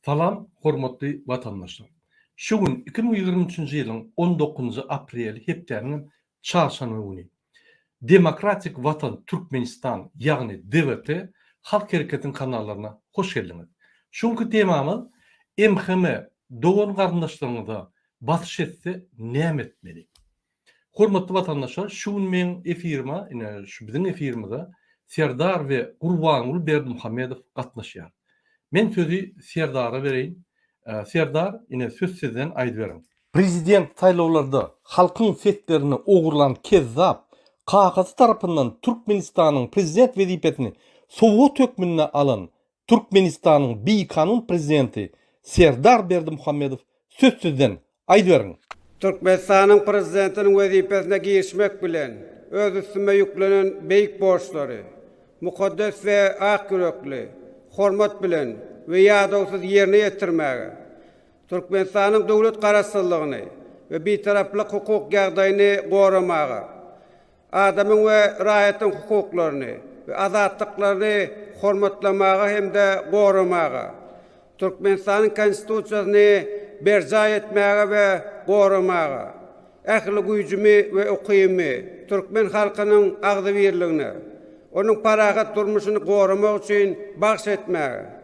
Salam, hormatly vatandaşlar. Şu gün 2023-nji ýylyň 19 aprel hepdeniň çarşamba güni. Demokratik Vatan Türkmenistan ýagny DVT halk hereketiň kanallarına hoş geldiňiz. Şuňky temamyz MHM dogan garyndaşlarymyza basyş etse näme etmeli? Hormatly vatandaşlar, şu gün men efirime, şu biziň efirimizde Serdar we Gurbanuly Berdimuhammedow gatnaşýar. Men sözü Serdar'a vereyim. Serdar, söz sizden aýdyp beriň. Prezident saýlawlarda halkyň setlerini ogurlan kezzap kakasy tarapyndan Türkmenistanyň prezident wezipetini Sowet hökmüne alan Türkmenistanyň beýkanun prezidenti Serdar Berdimuhammedow söz sizden aýdyp beriň. Türkmenistanyň prezidentiniň wezipesine girişmek bilen öz üstüme yüklenen beýik borçlary, mukaddes we ak yürekli, hormat bilen we ýadawsyz ýerine ýetirmäge, Türkmenistanyň dowlat garaşsyzlygyny we beýtaraplyk hukuk ýagdaýyny goramaga, adamyň we raýatyň hukuklaryny we azatlyklaryny hormatlamaga hemde goramaga, Türkmenistanyň konstitusiýasyny berja etmäge we goramaga, ähli güýjümi we ukymy Türkmen halkynyň agdybirligine, onuň paragat durmuşyny goramak üçin bagş etmäge,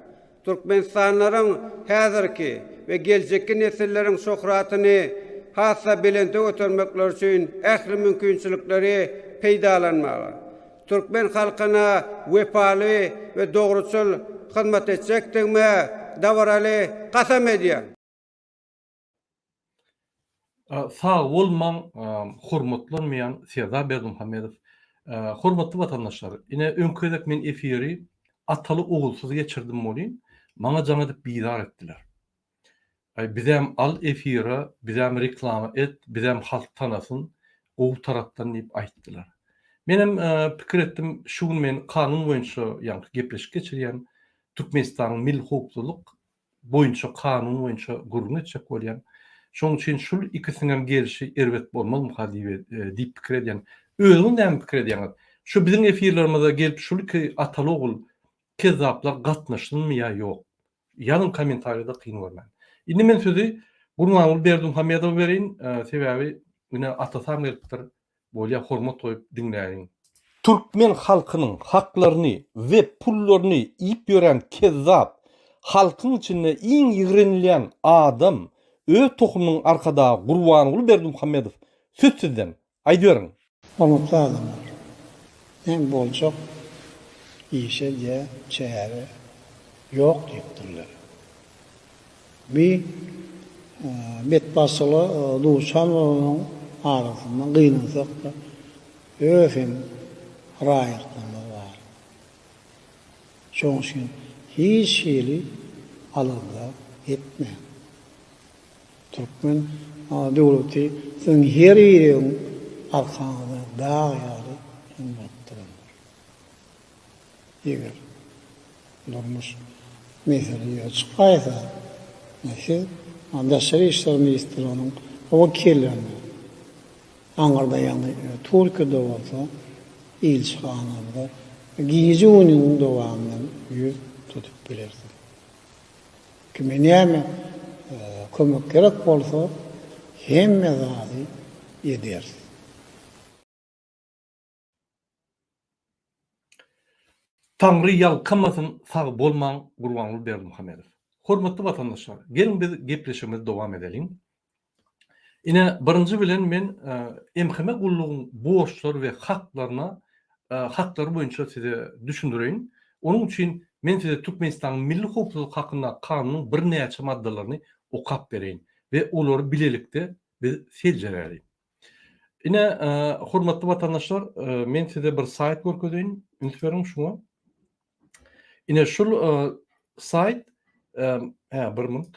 Türkmenistanlaryň häzirki we geljekki nesilleriň şöhratyny hassa belende götürmekler üçin ähli mümkinçilikleri peýdalanmaga, Türkmen halkyna wepaly we dogruçul hyzmat etjekdigmi dawraly gasam edýär. Sağ bolmaň, hormatlanmaýan Serdar Berdimuhammedow, hormatly vatandaşlar, öňkedek men efiri ataly ogulsuz geçirdim bolýyn. Maňa jaňa dip biýdar etdiler. Bizem al efira, bizem reklama et, bizem halk tanasyn, o tarapdan diýip aýtdylar. Menem pikir etdim, şu gün men kanun boýunça ýa-ni gepleşik geçirýän Türkmenistanyň milli hukukçylyk boýunça kanun boýunça gurulma etjek bolýan. Şoň üçin şul ikisiniň gelişi erbet bolmaly diýip pikir edýän. Özüň näme pikir edýäňiz? Şu biziň efirlerimizde gelip şul iki ataly ogul kezzaplar gatnaşdymymy ýa ýok? Ýalyn kommentariýada kyn görmän. Indi men sözü Gurbanuly Berdimuhammedow berýin, sebäbi atasam gelipdir, bolýa hormat goýup dinläýin. Türkmen halkynyň haklaryny we pullaryny iýip ýören kezzap, halkyň içinde iň ýigrenilýän adam, öz tohumynyň arkada Gurbanuly Berdimuhammedow söz sizden aýdyp beriň. Hormatly adamlar, men boljak işe diye çäre yok diýipdirler. Bet basyly duşanyň arasyndan gynansak da öfem raýatlygy bar. Şoň üçin hiç şeýle alanda etme. Türkmen dowlaty sen her ýeriň arkaňda daýary himmetdiler. Eger durmuş meseleýe çykaýsa, näse Daşary işler ministriniň wekillerini aňarda ýa-ni Türkiýede bolsa ilçhanada giýici unyň dowamyny ýüz tutup bilerdi. Kime näme kömek gerek bolsa hemme zady eder. Taňry ýalkamasyn sag bolmaň Gurbanuly Berdimuhammedow. Hormatly vatandaşlar, gelin biz gepleşigimize dowam edelim. Birinji bilen men MHM gullugyň borçlary we haklaryna haklary boýunça size düşündireýin. Onuň üçin men size Türkmenistanyň milli hukukçylyk hakynda kanunyň bir näçe maddalaryny okap bereýin we olary bilelikde biz seljereýin. Hormatly vatandaşlar, men size bir sayt görkezdeýin, ünsberiň şuňa. Şul sayt bir minut.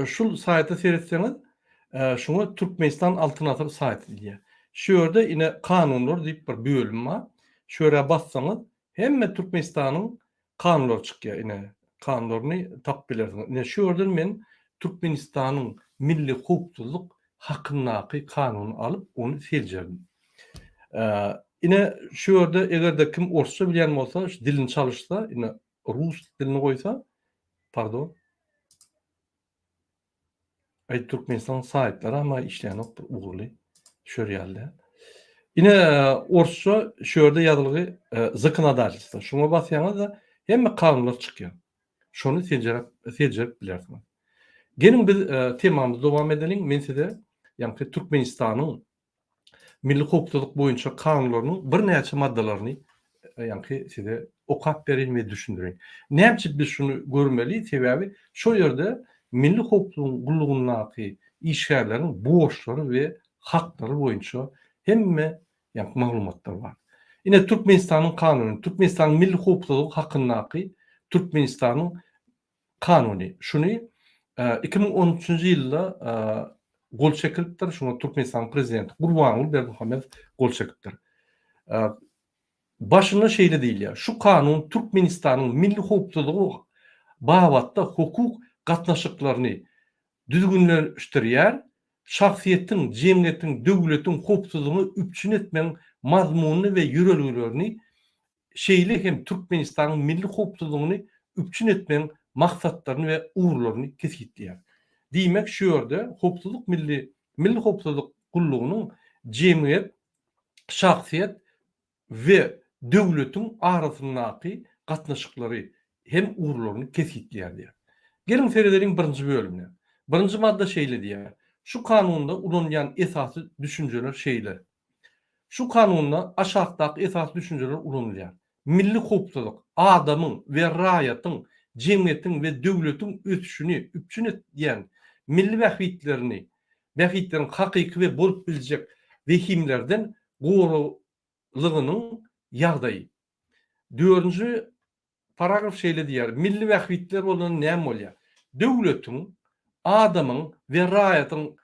Şul saýty seretseňiz, şuňa Türkmenistan alternativ saýty diýär. Şu ýerde kanunlar diýip bir bölüm bar. Şu ýere bassaňyz, hemme Türkmenistanyň kanunlary çykýar. Kanunlaryny tap bilersiňiz. Şu ýerden men Türkmenistanyň milli hukukçylyk hakyndaky kanuny alyp onu seljerdim. Şu ýerde egerde kim orsça bilýän bolsa, dilini çalışsa, rus dilini koysa, pardon, Türkmenistan sahipleri ama işleyen uğurlu şöryalde. Yine Orsça şöyle yazılığı zıkın adalçısı. Şuna basyanız da hem kanunlar çıkıyor. Şunu secerip bilersiniz. Gelin biz temamızı devam edelim. Men size yani Türkmenistan'ın milli hukukçuluk boyunca kanunlarının bir neçe maddelerini yani size okap verin ve düşündürün. Ne için biz şunu görmeli? Sebebi şu yerde milli hukukun gulluğundaki işgärlerin borçları ve hakları boyunca hemme yani maglumatlar var. Yine Türkmenistan'ın kanunu, Türkmenistan'ın milli hukukçuluk hakkındaki Türkmenistan'ın kanunu. Şunu 2013 yılda gol çekilipdir. Şunu Türkmenistan prezidenti Gurbanguly Berdimuhamedov gol çekilipdir. Başında şeyle değil ya. Şu kanun Türkmenistan'ın milli hukukçuluğu bawatta hukuk gatnaşıklarını düzgünleştirýär, şahsiýetin, jemgyýetin, döwletin hukukçulugyny üpçün etmeň mazmuny we ýürelgilerini şeýle hem Türkmenistan'ın milli hukukçulugyny üpçün etmeň maksatlaryny we uğurlaryny kesitleýär. Diýmek şu ýerde hukukçuluk milli hukukçuluk gullugynyň jemgyýet, şahsiýet we döwletin arasyndaky gatnaşyklary hem uğurlaryny kesitleýär diýer. Gelin serederiň birinji bölümine. Birinji madda şeýle diýär. Şu kanunda ulanýan esasy düşünjeler şeýle. Şu kanunda aşağıdaky esas düşünjeler ulanýar. Milli hukukçuluk adamyň we raýatyň, jemgyýetiň we döwletiň ötüşini üpçün etýän milli wähitlerini hakyky we bolup biljek wehimlerden goralygynyň ýagdaýy. 4-nji paragraf şeýle diýär. Milli wähitler bolan näme bolýar? Döwletiň, adamyň we raýatyň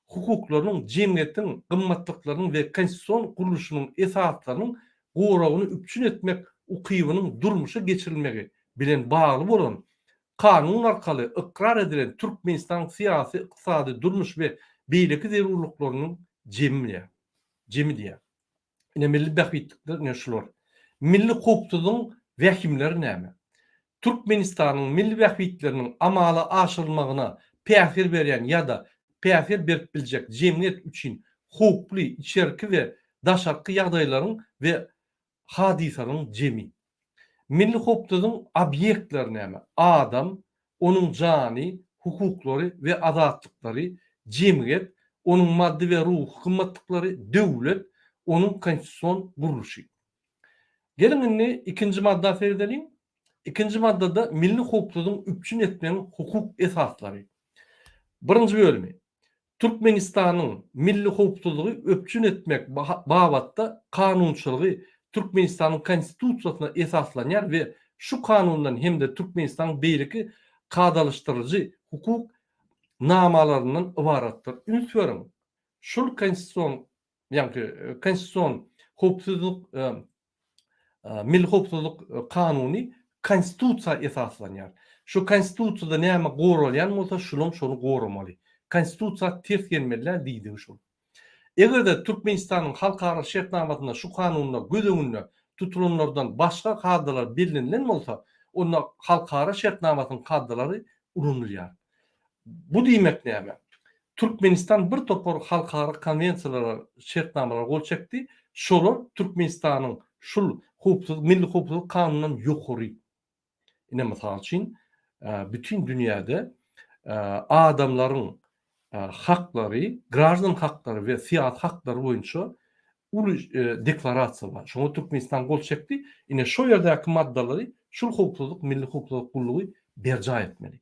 hukuklarynyň, jemgyýetiň, gymmatlyklarynyň we konstitusiýon guruluşynyň esaslarynyň goragyny üpçün etmek ukybynyň durmuşa geçirilmegi bilen bagly bolan kanun arkaly ikrar edilen Türkmenistan syýasy, ykdysady durmuş we beýleki zerurlyklarynyň jemi diýär. Ine milli wähitler näşular? Milli hukukçulugyň wähimleri näme? Türkmenistanyň milli wähitleriniň amaly aşyrylmagyna pähir berýän ýa-da pähir berip biljek jemgyýet üçin hukukly, içerki we daşarky ýagdaýlaryň we hadisalaryň jemi. Milli hukukçulugyň obýektleri näme? Adam, onuň jany, hukuklary we azatlyklary, jemgyýet, onuň maddi we ruh gymmatlyklary, döwlet, onuň konstitusiýon guruluşy. Gelin indi ikinji madda seredelim. İkinji maddada milli hukukçulugyň üpçün etmeň hukuk esaslary. Birinji bölümi. Türkmenistanyň milli hukukçulugy öpçün etmek babatda kanunçylygy Türkmenistanyň konstitusiýasyna esaslanýar we şu kanundan hemde Türkmenistan beýleki kadalaşdyrıcı hukuk namalarından ibaratdyr. Ünsüyorum. Şul konstitusiýon ýa-ni konstitusiýon hukukçuluk milli hukukçuluk kanuny konstitusiýa esaslanýar. Şu konstitusiýada näme goralýan bolsa şonu goramaly. Konstitusiýa ters gelmeliler diýdi şu. Egerde Türkmenistanyň halkara şertnamasyna şu kanunda göz öňünde tutulanlardan başga kadalar belirlenen bolsa, onda halkara şertnamasynyň kadalary urunulýar. Bu diýmek näme? Türkmenistan bir topar halkara konwensiýalara, şertnamalara gol çekdi. Şolar Türkmenistanyň şul milli hukukçuluk kanunundan ýokary. Ine mysal üçin bütün dünýäde adamlaryň haklary, grażdan haklary we siýasat haklary boýunça deklarasiýa bar. Şoňa Türkmenistan gol çekdi. Ine şo ýerdäki maddalary şul hukukçuluk, milli hukukçuluk gullugy berja etmeli.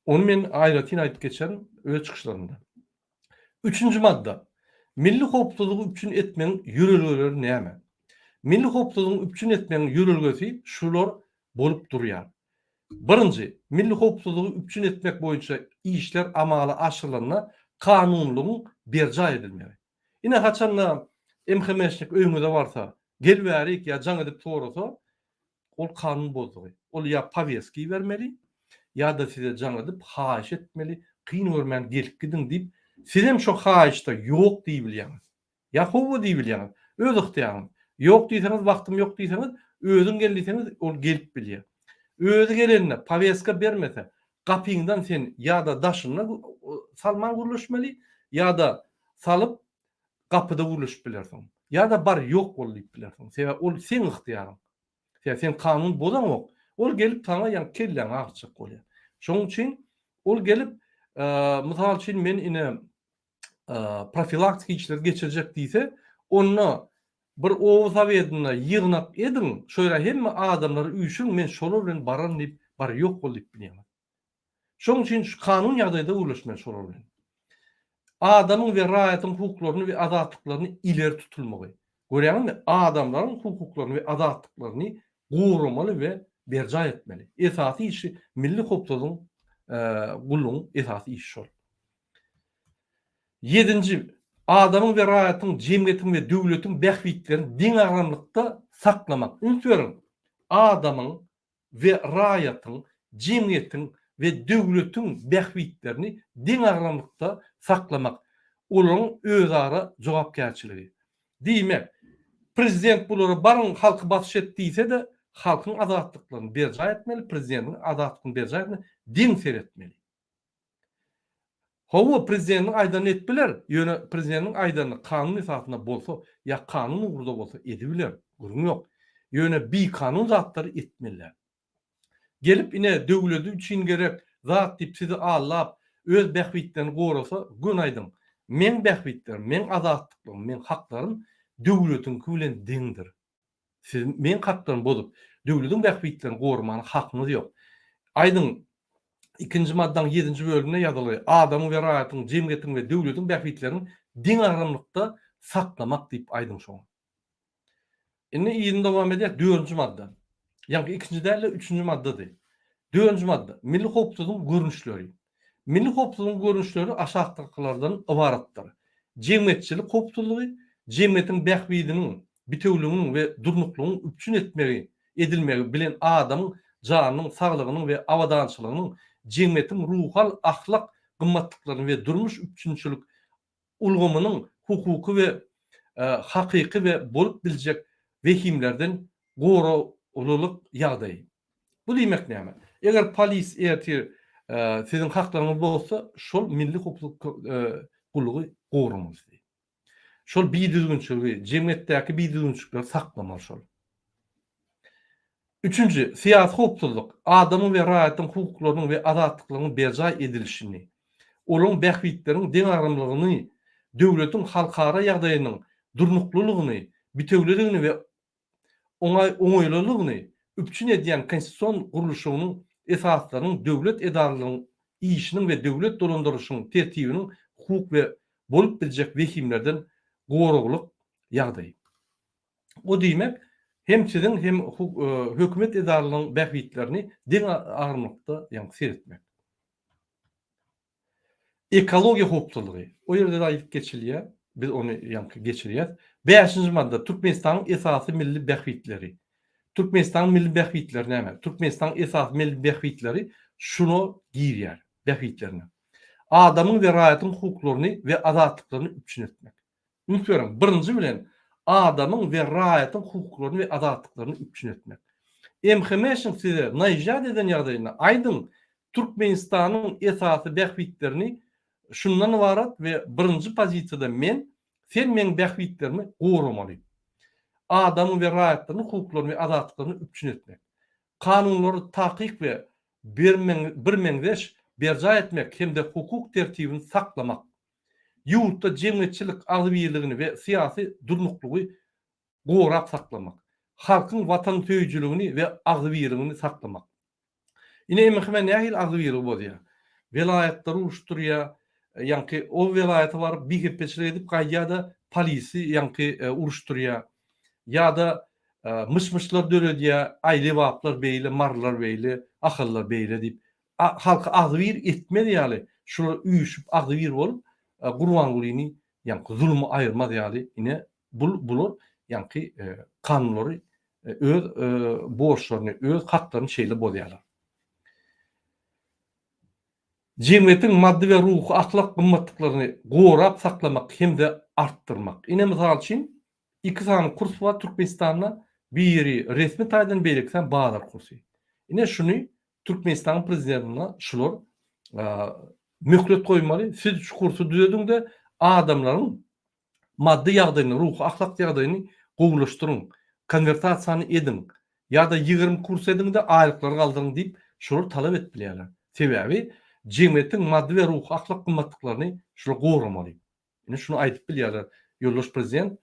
Onu men aýratyn aýdyp geçerim öz çykyşlarymda. 3-nji madda. Milli hukukçulugy üpçün etmeň ýürelgileri näme? Milli hukukçulugyň üpçün etmeň ýürelgesi şular bolup durýar. Birinji, milli hukukçulugy üpçün etmek boýunça işler amaly aşyrylana kanunlugyň berja edilmeli. Ine haçanda MHM'lik öňünde barsa, gelbärik ýa jaň edip torasa, ol kanun bozdugy. Ol ýa powestki bermeli, ýa-da size jaň edip haýyş etmeli, kyn görmän gelip gidin diýip, siz hem şo haýyşda ýok diýip bilýäňiz. Ýa howa diýip bilýäňiz. Öz yktyýaryň. Ýok diýseňiz, wagtym ýok diýseňiz, özüň geldiňiz ol gelip bilýär. Özü gelenine paveska bermese gapyňdan sen ýa-da daşyna salman guruluşmaly ýa-da salyp gapyda guruluşyp bilersiň. Ýa-da bar ýok bolup bilersiň. Sebäp ol sen ıhtiýaryň. Sen kanun bozaňok. Ol gelip taňa ýa kelläň agçyk bolýar. Şoň üçin ol gelip mysal üçin men ine profilaktik işler geçirecek diýse, onu bir owza wedine ýygnap edin, şöyle hemme adamlar üýşüň men şolar bilen baran diýip bar ýok bolup bilýär. Şoň üçin şu kanun ýagdaýda ulaşman şolar bilen. Adamyň we raýatyň hukuklaryny we azatlyklaryny ileri tutulmagy. Görýärmi? Adamlaryň hukuklaryny we azatlyklaryny gorumaly we berja etmeli. Esasy işi milli hukuklyň guluň esasy işi şol. 7. Adamyň we raýatyň, jemgyýetiň we döwletiň bähwitlerini diň aramlykda saklamak. Ünsüň adamyň we raýatyň, jemgyýetiň we döwletiň bähwitlerini diň aramlykda saklamak. Olaryň özara jogapkärçiligi. Diýmek, prezident bulary barın halky batyş etdiýse de halkyň azatlyklaryny berja etmeli, prezidentin azatlygyny berja etmeli, diň seretmeli. Hawa prezidentiň aýdan etbiler, ýöne prezidentiň aýdany kanun esasynda bolsa, ýa kanun ugurda bolsa edibiler. Gurun ýok. Ýöne bi kanun zatlary etmeliler. Gelip ine döwleti üçin gerek zat diýip sizi allap öz bähwitlerini gorasa, günaýdym. Men bähwitlerim, men azatlyklym, men haklarym döwletiň bilen diňdir. Siz men haklarym bozup, döwletiň bähwitlerini gormany hakyňyz ýok. Aýdyň 2-nji maddaň 7-nji bölümine ýazyly. Adamyň we raýatyň, jemgyýetiň we döwletiň bähwitlerini diň aramlykda saklamak diýip aýdyň şoň. Indi ýygyny dowam edýär 4-nji madda. Ýa-ni 2-nji däl 3-nji maddadyr. 4-nji madda. Milli hukuklyň görnüşleri. Milli hukuklyň görnüşleri aşağıdakylardan ibaratdyr. Jemgyýetçilik hukuklygy, jemgyýetiň bähwitiniň, bitewliginiň we durnuklugyny üpçün edilmegi bilen adamyň janynyň, saglygynyň we awadançylygynyň, jemgyýetiň ruhal, ahlak gymmatlyklaryny we durmuş üpçünçilik ulgamynyň hukuky we hakyky we bolup biljek wehimlerden gorululuk ýagdaý. Bu diýmek näme? Eger polis ertir sizin haklaryňyz bolsa, şol milli hukuk gulugy gorulmaly. Şol biýdüzgünçiligi, jemgyýetdäki biýdüzgünçilikleri saklamaly şol. 3-nji siyasi hukuklyk, adamyň we raýatyň hukuklarynyň we azatlyklarynyň berja edilişini, olaryň bähwitleriniň diň aramlygyny, döwletiň halkara ýagdaýynyň durnuklulygyny, bitewliligini we oňaýlylygyny üpçün edýän konstitusiýon guruluşynyň esaslarynyň döwlet edarlygynyň işiniň we döwlet dolandyrýyşynyň tertibiniň hukuk we bolup biljek wehimlerden goruluk ýagdaý. O diýmek hem sizin hem hökümet edarlygynyň bähwitlerini diň aramlykda ýa-ni seretmek. Ekologiýa hukuklygy. O ýerde de aýdyp geçilýär. Biz onu ýa-ni geçirýär. 5-nji madda Türkmenistanyň esasy milli bähwitleri. Türkmenistanyň milli bähwitleri näme? Türkmenistanyň esasy milli bähwitleri şunu giýýär bähwitlerini. Adamyň we raýatyň hukuklaryny we azatlyklaryny üpçün etmek. Ünsüň birinji bilen adamyň we raýatyň hukuklaryny we azatlyklaryny üpçün etmek. Emhemeşiň size naýjat eden ýagdaýyna aýdyň Türkmenistanyň esasy bähwitlerini şundan ibarat we birinji pozisiýada sen men bähwitlerimi gorumaly. Adamyň we raýatyň hukuklaryny we azatlyklaryny üpçün etmek. Kanunlary takyk we birmeňdeş berja etmek hem de hukuk tertibini saklamak. Ýurtda jemgyýetçilik agzybirligini we syýasy durnuklugy gorap saklamak. Halkyň watan söýüjüligini we agzybirligini saklamak. Ine emhime nähil agzybirligi bolýar. Velayetleri uruşturýar, ýa-ni o welaýata baryp biherpeçilik edip gaýýada polisi ýa-ni uruşturýar. Ýa-da myşmyşlar döredýär, aýly waplar beýle, marlar beýle, ahyllar beýle diýip halky agzybyr etmeli ýaly. Şular üýüşüp agzybyr bolup gurbanlygyny ýa-ni zulmy aýyrmaz ýaly. Ine bular ýa-ni kanunlary öz borçlaryny, öz haklaryny şeýle bolýarlar. Jemgyýetiň maddi we ruhy ahlak gymmatlyklaryny gorap saklamak hem de arttırmak. Ine mysal üçin 2 sany kurs bar Türkmenistanda, biri resmi taýdan beýleksen bazar kursy. Ine şunu Türkmenistan prezidentine şular mühlet koymalı. Siz şu kursu düzedinde adamların maddi ýagdaýyny, ruh, ahlak ýagdaýyny gowulaşdyryn, konvertasiýany edin. Ya da 20 kurs edin de aýlyklar galdyryň diýip şular talap etdiler. Sebäbi jemgyýetiň maddi we ruh, ahlak gymmatlyklaryny şular gowramaly. Ine şunu aýdyp bilýärler. Ýoldaş prezident,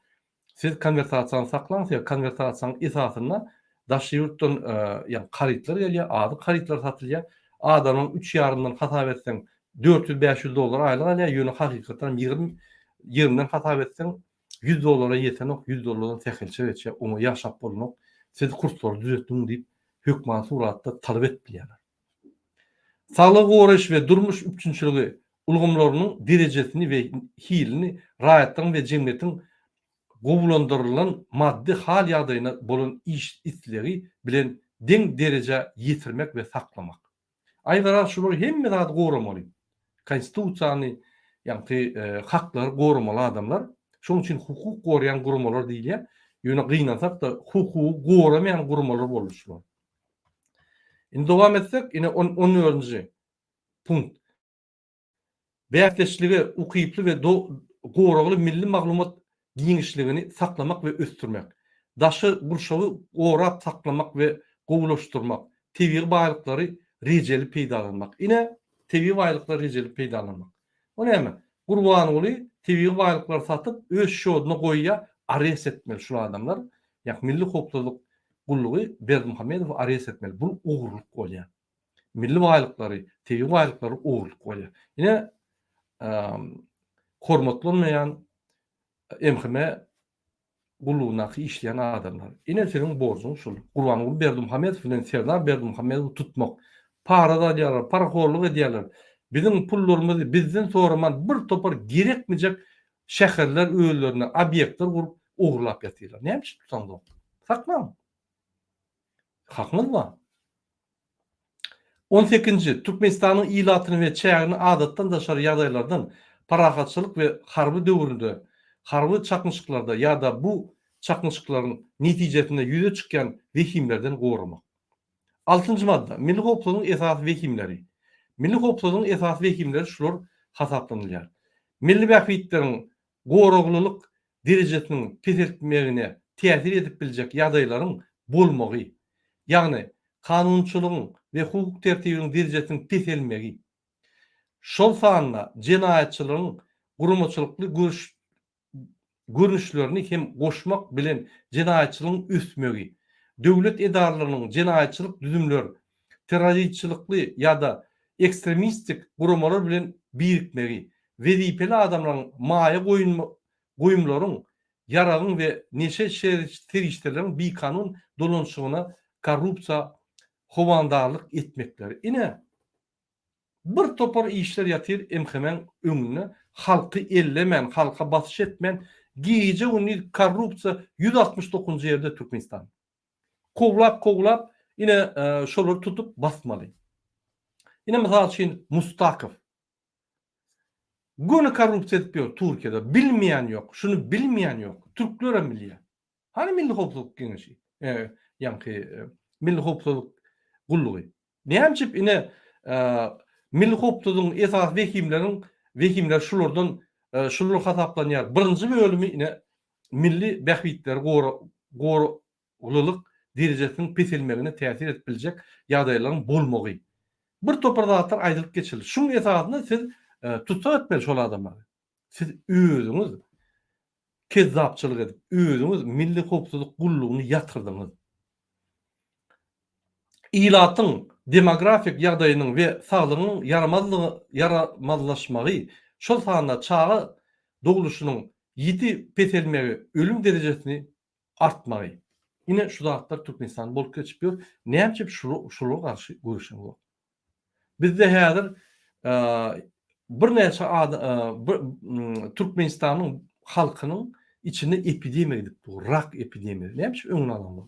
siz konvertasiýany saklaňyz, konvertasiýanyň esasyna daşyurtdan ýa karytlar gelýär, ady karytlar satylýar. Adamyň 3,5-dan hata etseň $400-500 aýlyk alýar, ýöne hakykatan 20'den hata etseň $100 ýetenok, $100'dan täkelçe etçe, onu ýaşap bolmak, siz kurslary düzeltdiň diýip hökümet suratda talap etdiler. Saglyk goraş we durmuş üçünçüligi ulgamlarynyň derejesini we hilini raýatlyň we jemgyýetiň gowulandyrylan maddi hal ýagdaýyna bolan iş isleri bilen deň dereje ýetirmek we saklamak. Aýdara şular hemme zat gowramaly. Konstitusiýany, ýa-ni haklary gowramaly adamlar. Şoň üçin hukuk gorayan gurmalar diýilýär. Ýöne gynansak da hukuky goramayan gurmalar bolýar. Indi dowam etsek, ine 14-nji punkt. Bäýekleşligi ukyply we goragly milli maglumat giňişligini saklamak we östürmek. Daşy burşawy gorap saklamak we gowulaşdyrmak. Tebii baýlyklary rejeli peýdalanmak. Ine tebii baýlyklary rejeli peýdalanmak. O näme? Gurban oly tebii baýlyklar satyp öz şoduny goýýa arres etmeli şu adamlar. Ýa milli hukuklyk gullugy Berdimuhammedow arres etmeli. Bu ugurluk bolýar. Milli baýlyklary, tebii baýlyklary ugurluk bolýar. Ine hormatlanmayan emhime gullugynaky işleyen adamlar. Ine senin borcun şul. Gurban Berdimuhammedow bilen Serdar Berdimuhammedow tutmak. Para da diýerler, parakorluk edýärler. Bizim pullarymyzy bizden soraman bir topar gerekmeyecek şäherler, öýlerine, obyektler gurup ugurlap ýatyrlar. Näme üçin tutsaňlar? Saklan. Hakmyz var. 18-nji Türkmenistanyň ilatyny we çägini adatdan daşary ýagdaýlardan parahatçylyk we harby döwründe, harby çakmışyklarda ýa-da bu çakmışyklaryň netijesinde ýüze çykýan wehimlerden gowramak. 6-njy madda. Milli hukuklygyň esas wehimleri. Milli hukuklygyň esas wehimleri şular hasaplanylýar. Milli bähwitlerin goraglylyk derejesiniň peseltmegine täsir edip biljek ýagdaýlaryň bolmagy, ýagny kanunçylygyň we hukuk tertibiniň derejesiniň peselmegi. Şol sanyna jenaýatçylygyň gurumçylykly görnüşlerini hem goşmak bilen jenaýatçylygyň üstmegi, döwlet edaralarynyň jenaýatçylyk düzümleri, terroristçilikli ýa-da ekstremistik guramalar bilen birikmegi, wezipeli adamlaryň maýa goýumlaryň ýaragyň we neşe terişleriniň bir kanun dolanşygyna korrupsiýa howandarlyk etmekleri. Ine bir topar işler ýatyr emhemen öňüne halky ellemen, halka basyş etmen, giýje ony korrupsiýa 169-njy ýerde Türkmenistan. Koglap ine şolary tutup basmaly. Ine mysal üçin Mustakow. Gönü korrupsiýa etýär Türkiýede. Bilmeýän ýok, şunu bilmeýän ýok. Türkler hem bilýär. Hani milli hukuk giňişi? Ýa-ni milli hukuk gullugy. Näçip ine milli hukukyň esas wehimler şulardan şular hasaplanýar. Birinji bölümi ine milli bähwitler goraglylyk derejesiniň peselmegine täsir edip biljek ýagdaýlaryň bolmagy. Bir topar zatlar aýdylyp geçilir. Şuň esasynda siz tutsak etmeli şol adamlary. Siz özüňiz kezzapçylyk edip, özüňiz milli hukuklyk gullugyny ýatyrdyňyz. İlatyň demografik ýagdaýynyň we saglygynyň yaramazlaşmagy şol sanyna çağa doguluşynyň ýiti peselmegi, ölüm derejesini artmagy. Ine şu zatlar Türkmenistan bolup geçipýär. Näçip şulara garşy görüşüň bar. Bizde häzir bir näçe Türkmenistanyň halkynyň içinde epidemiýa edip dur, rak epidemiýa. Näçip öňüne alanlar?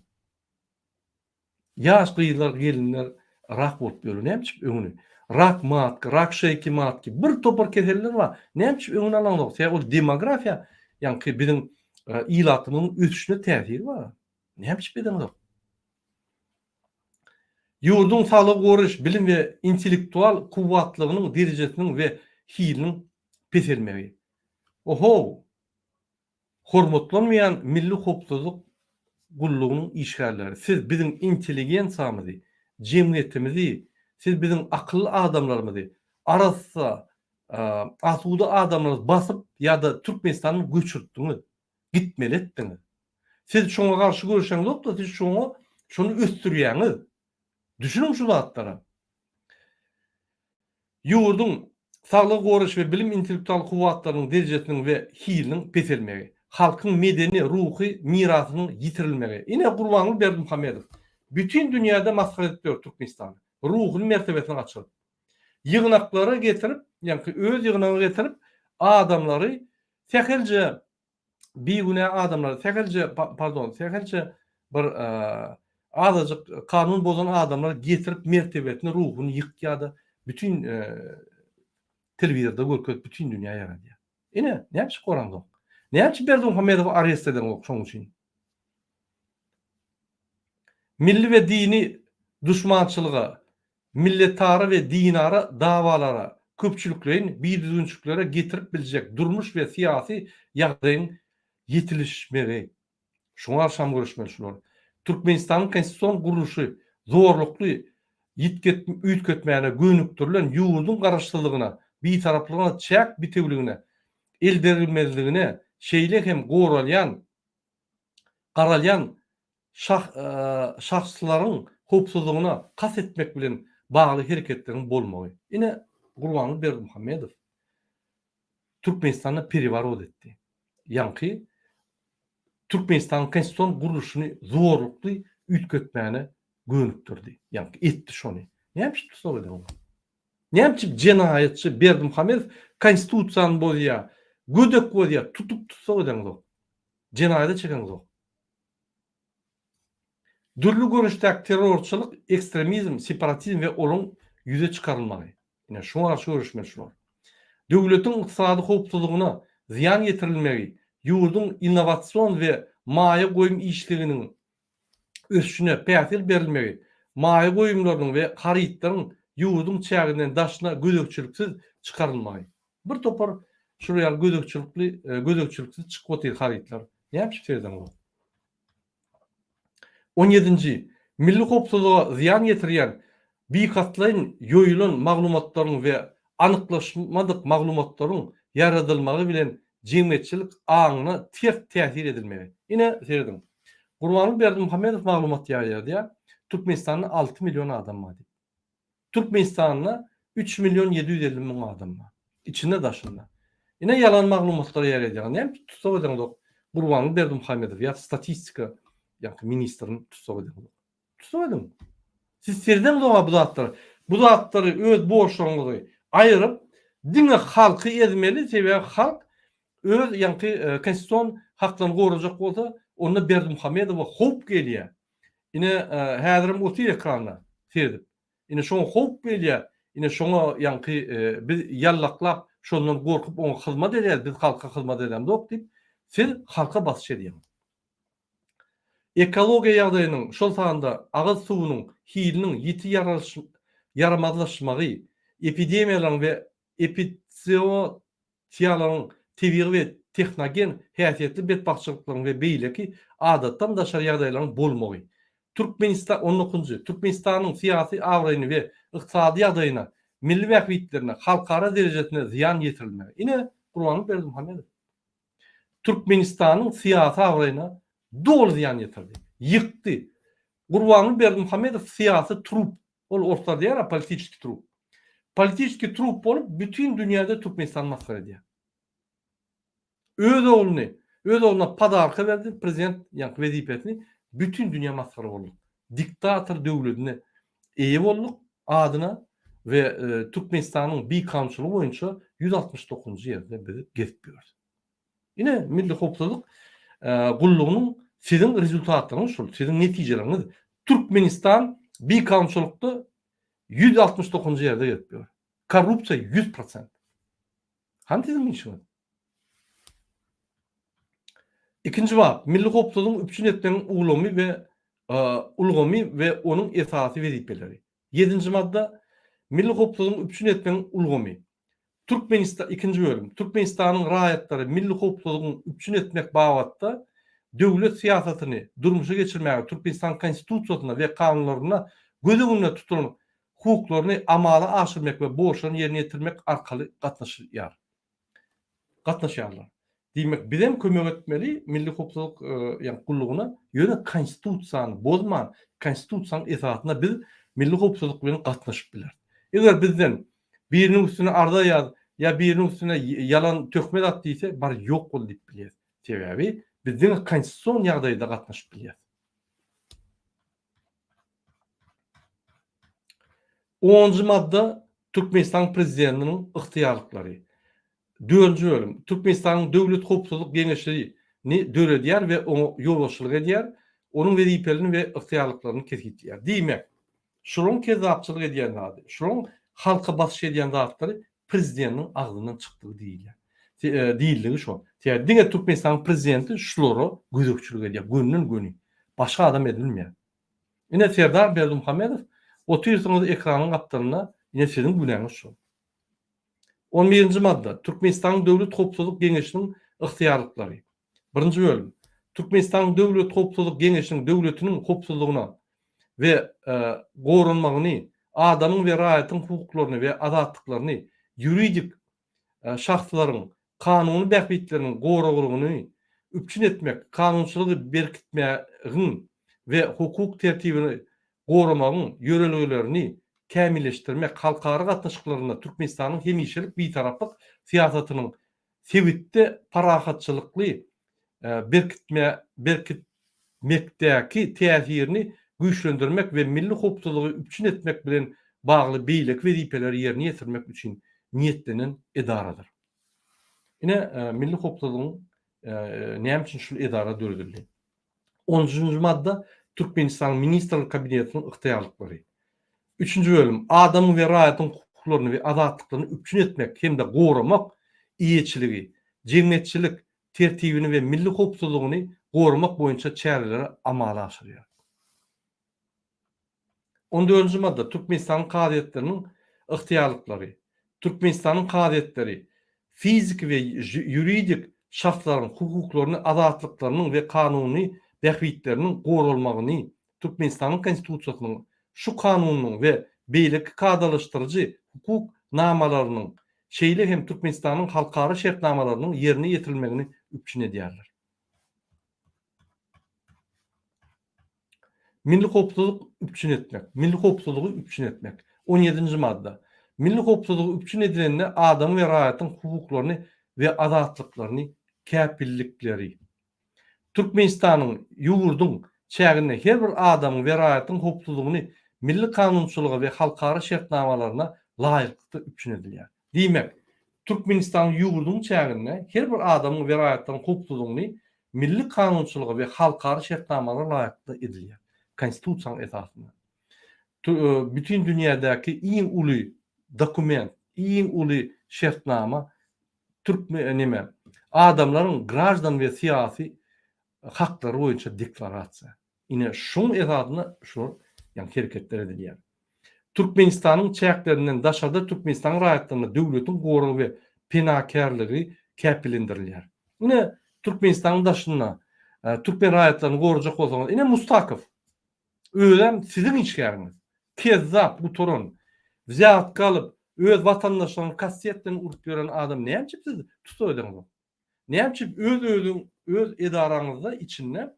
Ýaş gyýlar, gelinler rak bolup ýörüň. Näçip öňüne? Rak matky, rak şeýki matky, bir topar keseller bar. Näçip öňüne alanlar? Ol demografiýa, ýa-ni biziň ilatynyň ösüşine täsiri bar. Näçip biziň? Yurdun sağlık goruş, bilim ve intellektual kuvvatlığının derejesinin ve hilinin peselmegi. Oho, hormatlanmayan milli hopsuzluk gulluğunun işgalleri. Siz bizim inteligensamızı, cemiyetimizi, siz bizim akıllı adamlarımızı arasa asuda adamlarımız basıp ya da Türkmenistan'ı göçürttünüz. Gitmeli ettiniz. Siz şuna karşı görüşen yok da siz şunu üstürüyeniz. Düşünün şu zatlara. Yurdun sağlık goruş ve bilim intellektual kuvvatlarının derejesinin ve hilinin peselmegi. Halkın medeni, ruhi mirasının yitirilmegi. Ine Gurbanly Berdimuhamedov. Bütün dünyada maskara ediyor Türkmenistan'ı. Ruhun mertebesini açırıp. Yığınakları getirip, yani öz yığınağını getirip adamları tekelce bir güne adamları tekelce bir azıcık kanun bozan adamları getirip mertebesini, ruhunu yıkyadı. Bütün televizyonda görkez bütün dünya yaradı. Ine ne yapış korandı? Ne yapış Berdimuhamedov arrest eden o şoň üçin? Milli ve dini düşmançylyga, milletara ve dinara davalara, köpçülüklerin bir düzünçlüklere getirip bilecek durmuş ve siyasi ýagdaýyň yetilişmegi. Şoňa arşam görüşmeli. Türkmenistan'ın konstitusiyon kuruluşu zorluklu üýtgetmäne gönüktürlen yurdun garaşdyrlygyna, bir taraplygyna, çäk bitewligine, elderilmezligine, şeýle hem garalyan şahslaryň hopsuzlygyna kas etmek bilen bagly hereketleriň bolmagy. Ine Gurbanly Berdimuhamedov Türkmenistanyň periwarod etdi. Ýanky Türkmenistan'ın konstitusiyon kuruluşunu zorluklu üýtgetmäne gönükdirdi. Yani etti şonu. Ne yapmış tutsak eden onu? Ne yapmış cenayetçi Berdimuhamedov konstitusiýany bozýa, gödek bozýa, tutup tutsak eden o. Cenayete çeken o. Dürlü görüşdäki terrorçylyk, ekstremizm, separatizm ve olun yüze çıkarılmagy. Ine şoňa garşy görüşmeli. Döwletiň ykdysady hopsuzlygyna ziyan getirilmegi, yurdun innovasion ve maýa goýum işliginiň ösüşine päsil berilmegi, maýa goýumlarynyň we harytlaryň yurdun çäginden daşyna gödekçiliksiz çıkarılmagy. Bir topar şuraya gödekçiliksiz çykyp otyr harytlar. Näme şeýden bu? 17. Milli hopsuzlyga ziyan getirýän biýikatlaryň ýoýulan maglumatlaryň we anyklaşmadyk maglumatlaryň yaradylmagy bilen cemiyetçilik aňyna ters täsir edilmegi. Ine serdim. Gurbanly Berdimuhamedov maglumat ýaýardy. Türkmenistanyň 6 milyon adam var. Türkmenistanyň 3 milyon 750 min adam var. İçinde daşynda. Ine yalan maglumatlar ýaýardy. Näme tutsak eden Gurbanly Berdimuhamedov ýa statistika ýa-da ministrin tutsak eden. Tutsak eden. Siz serden doğa bu zatları öz borçlaryny aýyryp diňe halky ezmeli, sebäbi halk öz ýa-da konstitusiyon haklaryny gorajak bolsa, onda Berdimuhamedowa hop gelýär. Ine häzirim otyr ekranda serdip. Ine şoň hop gelýär. Ine şoňa ýa-da biz ýallaklap şondan gorkup oňa hyzmat edýär, biz halka hyzmat edýäm dok diýip, siz halka basyş edýär. Ekologiýa ýagdaýynyň şol sahanda agyz suwunyň hiliniň ýiti yaramazlaşmagy, epidemiýalaryň we epidemiýalaryň tebiği we texnogen häsiýetli betbaççylyklaryň we beýleki adatdan daşary ýagdaýlaryň bolmagy. Türkmenistan 19. Türkmenistanyň syýasy awraýyny we ykdysady ýagdaýyna, milli wäkilliklerine, halkara derejesine ziyan getirilmegi. Ine Gurbanly Berdimuhamedov Türkmenistanyň syýasy awraýyna dol ziyan getirdi. Yıktı. Gurbanly Berdimuhamedov siyasi trup. Ol ortada ýa politiski trup. Politiski trup bolup bütün dünyada Türkmenistan maskara edýär. Öz oğluna padarka berdi prezident ýa-da wezipetini bütün dünya maskara boldy. Diktator döwletine eýe bolduk adyna ve Türkmenistanyň bir kamçylygy boýunça 169-njy ýerde bizi gezip ýördi. Ine milli hopsuzlyk gullugynyň sizin rezultatlaryňyz şol, sizin netijeleriniz. Türkmenistan bir kamçylykda 169-njy ýerde gezip ýör. Korrupsiýa 100%. Hantizm işi. İkinci bab, milli hopsuzlygyň üpçün etmeniň uglamy we ulgamy ve onun esasy wezipeleri. 7-nji madda milli hopsuzlygyny üpçün etmenin ulgamy. Türkmenistan ikinci bölüm. Türkmenistan'ın raýatlary milli hopsuzlygyny üpçün etmek babatda döwlet siýasatyny durmuşa geçirmäge Türkmenistan konstitusiýasyna we kanunlaryna göz öňünde tutulan hukuklaryny amala aşyrmak we borçlaryny ýerine ýetirmek arkaly gatnaşýarlar. Diýmek bizem kömek etmeli milli hopsuzlyk ýa-ni gullugyna ýöne konstitusiýany bozman, konstitusiýanyň esasyna biz milli hopsuzlyk bilen gatnaşyp biler. Eger bizden biriniň üstüne arda ýaz ýa biriniň üstüne yalan töhmet atdysa bar ýok bol diýip bilýär. Sebäbi bizden konstitusiýon ýagdaýda gatnaşyp bilýär. 10-njy madda Türkmenistan prezidentiniň ygtyýarlyklary. 4-nji bölüm. Türkmenistan'ın Döwlet Hopsuzlyk Geňeşligini döredýär we oňa ýolbaşçylyk edýär, onuň wezipelerini we ygtyýarlyklaryny kesgitýär. Diýmek, şuruň kezapçylyk edýän zady, şuruň halka basyş edýän zatlary prezidentiniň agzyndan çykdygy diýilýär. Diýildigi şo. Diňe Türkmenistan prezidenti şulary gözükçülük edýär, gönnün göni. Başga adam edilmeýär. Ine Serdar Berdimuhammedow oturýarsyňyz ekranyň gapdalyna ine sizin güneňiz şo. 11-nji madda Türkmenistan Döwlet Hopsuzlyk Geňeşiniň ygtyýarlyklary. 1-nji bölüm. Türkmenistan Döwlet Hopsuzlyk Geňeşiniň döwletiniň hopsuzlygyna we gorunmagyny, adamyň we raýatyň hukuklaryny we azatlyklaryny ýuridik şahslaryň kanuny bähbitleriniň goruglygyny üpçün etmek, kanunçylygy berkitmägiň we hukuk tertibini goramagyň ýöreliglerini kämilleşdirmek, halkara gatnaşyklaryna Türkmenistanyň hemişelik bitaraplyk siýasatynyň sebitde parahatçylykly berkitmekdäki täsirini güýçlendirmek we milli hopsuzlygy üpçün etmek bilen bagly beýlik wezipeleri ýerine ýetirmek üçin niýetlenen edaradyr. Ine milli hopsuzlygyň näme üçin şu edara döredildi? 10-njy madda Türkmenistan Ministrlik Kabinetiniň ygtyýarlyklary. 3-nji bölüm. Adamyň we raýatyň hukuklaryny we azatlyklaryny üpçün etmek hem de goramak iýetçiligi, jemgyýetçilik tertibini we milli hopsuzlygyny goramak boýunça çäreleri amala aşyrýar. 14-nji madda Türkmenistan kadyetleriniň ygtyýarlyklary. Türkmenistanyň kadyetleri fizik we ýuridik şartlaryň hukuklaryny, azatlyklarynyň we kanuny bähbitleriniň goralmagyny Türkmenistanyň konstitusiýasynyň şu kanunyň we beýlik kadalaşdyrjy hukuk namalarynyň şeýle hem Türkmenistanyň halkara şertnamalarynyň ýerine ýetirilmegini üpçün edýärler. Milli hopsuzlyk üpçün etmek. Milli hopsuzlygy üpçün etmek. 17-nji madda. Milli hopsuzlygy üpçün edilende adam we raýatyň hukuklaryny we azatlyklaryny käpillikleri. Türkmenistanyň ýurduň çägine her bir adam we raýatyň hopsuzlygyny milli kanunçylyga we halkara şertnamalaryna laýykly üpçün edilýär. Diýmek, Türkmenistan ýurduň çägine her bir adam we raýatyň hopsuzlygyny milli kanunçylyga we halkara şertnamalaryna laýykly edilýär. Konstitusiýanyň esasyna. Bütün dünýädäki iň uly dokument, iň uly şertnama adamlaryň grajdan we siýasy haklary boýunça deklarasiýa. Ine şoň esasyna şu ýa-ni hereketler edilýär. Türkmenistanyň çäklerinden daşarda Türkmenistan raýatlaryna döwletiň goragy we penakarlygy käpilendirilýär. Ine Türkmenistanyň daşyna Türkmen raýatlaryny gorajak bolsaňyz, ine Mustakow öýlem sizin işgäriňiz. Kezzap bu torun zat kalıp öz vatandaşlaryny kastiýetden urup gören adam näme siz tutuýardyňyz? Näme öz edaraňyzda içinde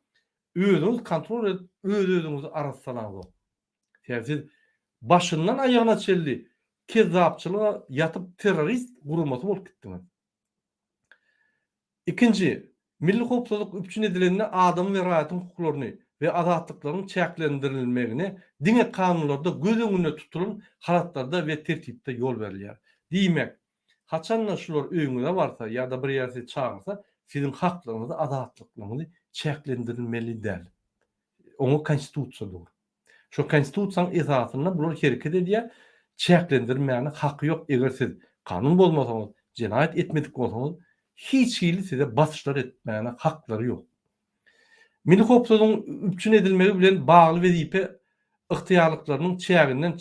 özüňiz kontrol edip özüňizi aratsalaňyz. Siz başyndan aýagyna çeldi kezzapçylyga yatıp terrorist gurumasy bolup gitdiňiz. Ikinci, milli hopsuzlyk üpçün edilende adam we raýatyň hukuklaryny we azatlyklaryň çäklendirilmegine diňe kanunlarda göz öňünde tutulan halatlarda we tertipde ýol berilýär. Diýmek, haçanla şular öňüňde barsa ýa-da bir ýerse çağırsa, sizin haklaryňyzy, azatlyklaryňyzy çäklendirilmeli däl. Oňa konstitusiýa dur. Şu konstitusiýanyň esasyna bular hereket edýär, çäklendirmäne haky ýok. Eger siz kanun bolmasaňyz, jenaýat etmedik bolsaňyz, hiç hili size basyşlar etmäne haklary ýok. Milli hopsuzluğun üpçün edilmegi bilen bagly wezipe ıhtiyarlıklarynyň çäginden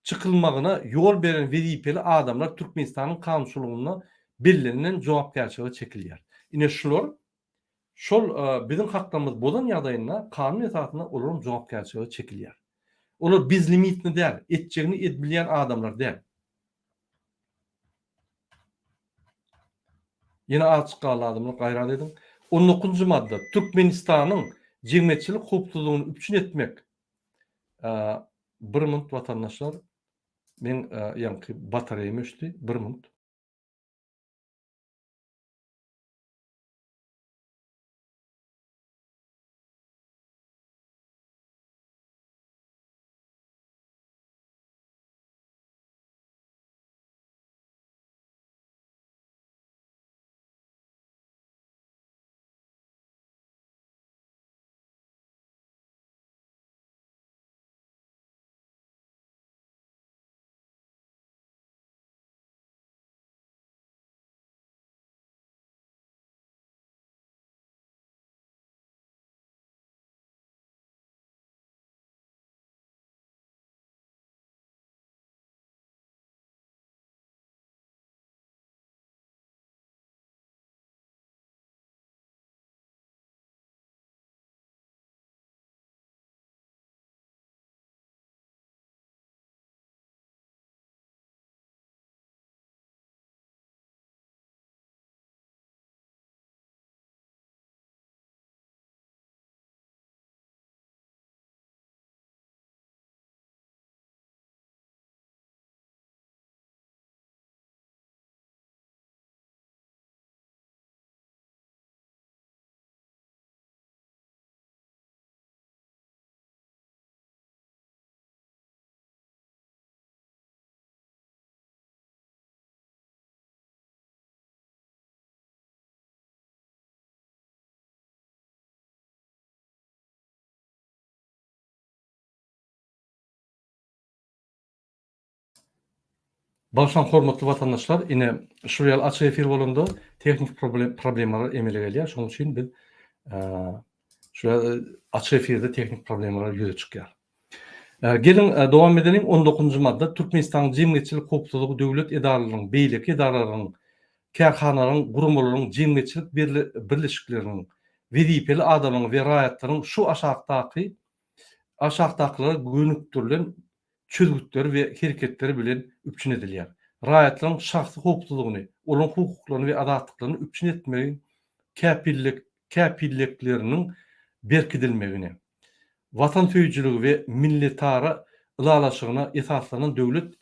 çykylmagyna ýol beren wezipeli adamlar Türkmenistanyň kanunçylygyna bellenlen jogapkärçiligi çekilýär. Ine şular şol biziň haklarymyz bolan ýagdaýynda kanun esasyna olaryň jogapkärçiligi çekilýär. Olar biz limitini däl, etjegini etbilýän adamlar däl. Yine açık galadymyny gaýrat edin. 19-njy madda Türkmenistanyň jemgyýetçilik hukuklygyny üpçün etmek. Bir minut vatandaşlar. Men ýa-ni batareýam öşdi. Bir minut. Başlan hormatly vatandaşlar, ine şu ýaly açyk efir bolanda teknik problemler emele gelýär. Şonuň üçin biz şu açyk efirde teknik problemler ýüze çykýar. Gelin dowam edelim. 19-njy madda Türkmenistanyň jemgyýetçilik hukuklygy döwlet edaralarynyň, beýlik edaralarynyň, kärhanalaryň, gurumlarynyň, jemgyýetçilik birleşikleriniň, wezipeli adamlaryň we raýatlaryň şu aşagdakylara gönüktirilen çözgütleri we hereketleri bilen üpçün edilýär. Raýatlaryň şahsy hukuklygyny, olaryň hukuklaryny we azatlyklaryny üpçün etmegi käpillikleriniň berkidilmegine, watan söýüjüligi we milletara ylalaşygyna esaslanan döwlet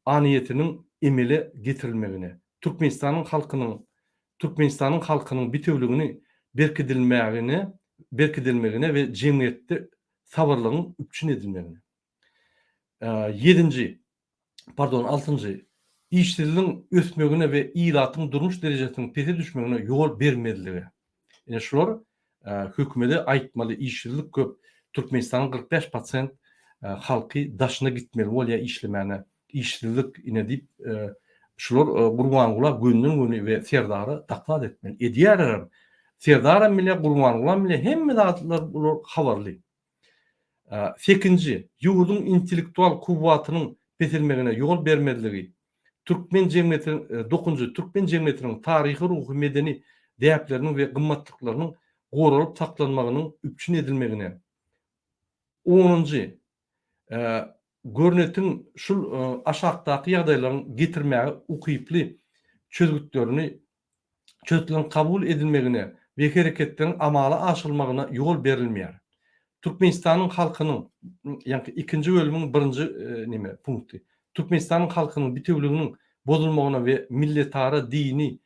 aniýetiniň emele getirilmegine, Türkmenistanyň halkynyň bitewligini berkidilmegine we jemgyýetde sabarlygyň üpçün edilmegine. 6-njy işçiligiň ösmegine we ýylatyň durmuş derejesiniň pese düşmegine ýol bermediligi. Ine şular hökümete aýtmaly işçilik köp. Türkmenistanyň 45% halky daşyna gitmeli bolýar işlemäne. İşçilik ine dip şular Gurbanguly gündüň we serdary taklid etmeli. Edýärler. Serdary bile Gurbanguly bile hemme zatlar bular habarly. 8-nji ýurdun intellektual kuwwatynyň besilmegine ýol bermediligi. Türkmen jemgyýetiniň 9-njy Türkmen jemgyýetiniň taryhy, ruhy, medeni däpleriniň we gymmatlyklarynyň goralyp saklanmagynyň üpçün edilmegine. 10-njy görnetiň şul aşagdaky ýagdaýlaryň getirmäge ukyply çözgütlerini kabul edilmegine we hereketleriň amala aşylmagyna ýol berilmeýär. Türkmenistanyň halkynyň, ýa-ni 2-nji bölümiň 1-nji punkty. Türkmenistanyň halkynyň bitewliginiň bozulmagyna we milletara, dini,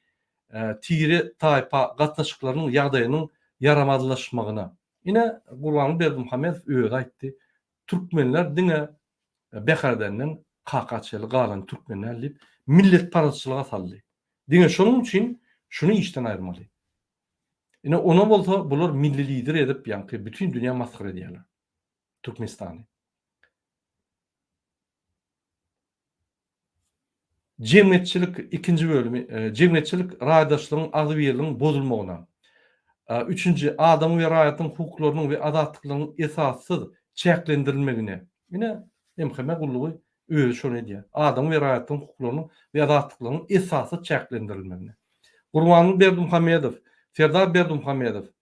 tire taýpa gatnaşyklarynyň ýagdaýynyň yaramadylaşmagyna. Ine Gurbanguly Berdimuhammedow öýe aýtdy. Türkmenler diňe beherden kakaçyly galan Türkmenler dip millet paraçylyga saldy. Diňe şonuň üçin şunu işten aýyrmaly. Ine ona bolsa bular milli lider edip ýa-ni bütün dünýä maskar edýärler. Türkmenistany. Jemgyýetçilik 2-nji bölümi, jemgyýetçilik raýdaşlygyň agzybirliginiň bozulmagyna. Üçüncü, adam ve raýatyň hukuklarynyň we azatlyklarynyň esassız çäklendirilmegine. Ine MHM gullugy öýle şonu diýär. Adam we raýatyň hukuklarynyň we azatlyklarynyň esassız çäklendirilmegine. Gurbanyň Berdimuhammedow, Serdar Berdimuhammedow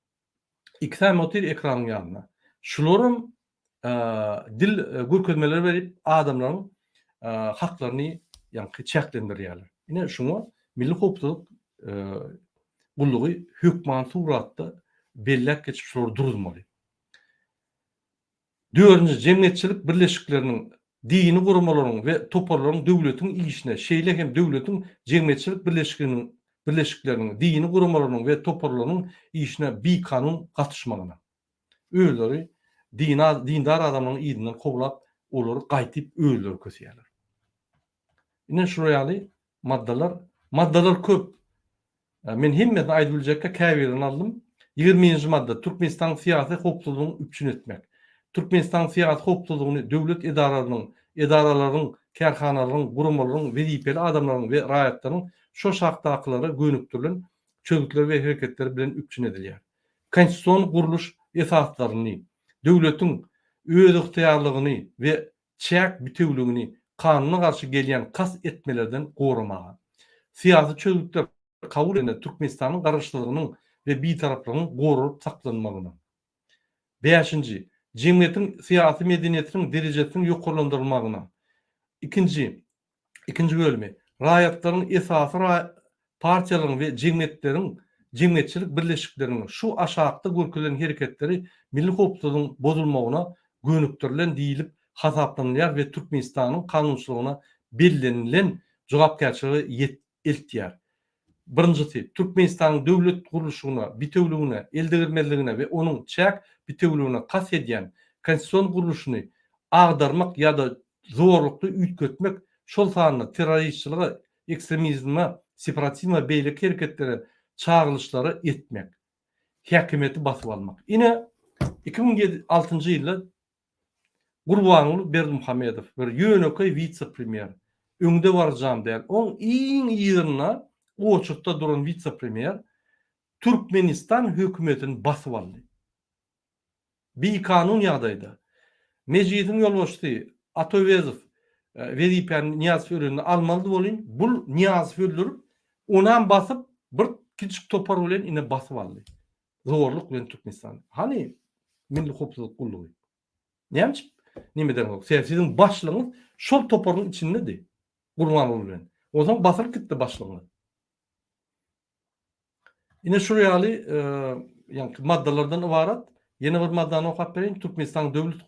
iki motor ekranyň ýanynda. Şularym dil görkezmeleri berip adamlaryň haklaryny ýa-ni çäklendirýärler. Ine şuňa milli hukukçylyk gullugy hükman suratda bellek geçip şolary durulmaly. Dördüncü, jemgyýetçilik birleşikleriniň dini gurumalaryň we toparlaryň döwletiň işine, şeýle hem döwletiň jemgyýetçilik birleşikleriniň dini gurumalaryň we toparlaryň işine bir kanun gatışmagyna. Öýleri dindar adamlaryň ýygynyň koglap, olary gaýtyp öýler kösýärler. Ine şuraýaly maddalar köp. Men hemmesini aýdyp biljekkä käbirini aldym. 20-nji madda Türkmenistan syýasy hukukçylygyny üçin etmek. Türkmenistan syýasy hukukçylygyny döwlet edaralaryň, kärhanalaryň, gurumalaryň, wezipeli adamlaryň we raýatlaryň şo şartdaklary gönüktirilen çözükler we hereketler bilen üçin edilýär. Konstitusiýon guruluş esaslaryny, döwletiň öz yktyýarlygyny we çäk bitewligini kanunyna garşy gelýän kas etmelerden goramaga. Syýasy çözükler kabul edilen Türkmenistanyň garaşlygynyň we bitaraplygynyň gorulyp saklanmagyna. 5-nji, jemgyýetiň syýasy medeniýetiniň derejesini ýokarlandyrylmagyna. Ikinci bölümi, raýatlaryň esasy partiýalaryň we jemgyýetçilik birleşikleriniň şu aşağıda görkezlen hereketleri milli hukukçylygyň bozulmagyna gönüktirilen diýilip hasaplanýar we Türkmenistanyň kanunçylygyna bellenlen jogapkärçiligi eltýär. Birinjisi, Türkmenistanyň döwlet guruluşyna, bitewligine, eldegirmeligine we onuň çäk bitewligine kas edýän konstitusiýon guruluşyny agdarmak ýa-da zorlukly üýtgetmek, şol sanyny terroristçiliga, ekstremizme, separatizme beýlik hereketleri çağrılışlary etmek, häkimeti basyp almak. Ine 2006-njy ýylda Gurbanyň Berdimuhammedow bir ýöneköý vice-premier öňde barjam däl. Oň iň ýerine oçukda duran vice-premier Türkmenistan hökümetini basyp aldy. Bir kanun ýagdaýda mejlisin ýolbaşçysy Atowezow wezipäni Niýazow öýreni almaly bolýan. Bul Niýazow öldürüp onan basyp bir kiçik topar bilen ine basyp aldy. Zorluk bilen Türkmenistan. Hani milli hukukçylyk gullugy. Näme? Nimeden bak? Sizin başlygyňyz şol toparyň içindedi. Gurbanyň bilen. O zaman basyp gitdi başlygyny. Ine şuraýaly ýa-ni maddalardan ibarat ýene bir maddany okap bereyim. Türkmenistan döwlet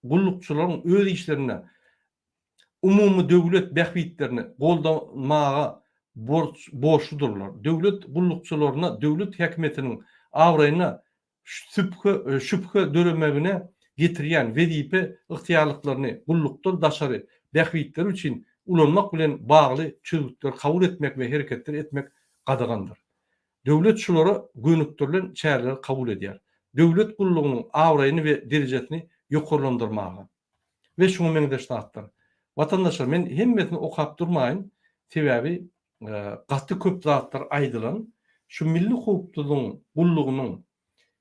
gullukçylaryň öz işlerine umumy döwlet behbitlerini goldamaga borçludurlar. Döwlet gullukçylaryna, döwlet häkimetiniň awraýyna şüphe döremegine getirýän wezipe yktyýarlyklaryny gullukdan daşary behbitler üçin ulanmak bilen bagly çözükler kabul etmek we hereketler etmek gadagandyr. Döwlet şolary gönüktirilen çäreler kabul edýär. Döwlet gullugynyň awraýyny we derejesini ýokarlandyrmagy. We şoňa meňdeşler. Vatandaşlar, men hemmesini okap durmaýyn. Sebäbi gaty köp zatlar aýdylan şu milli hukukçylygyň gullugynyň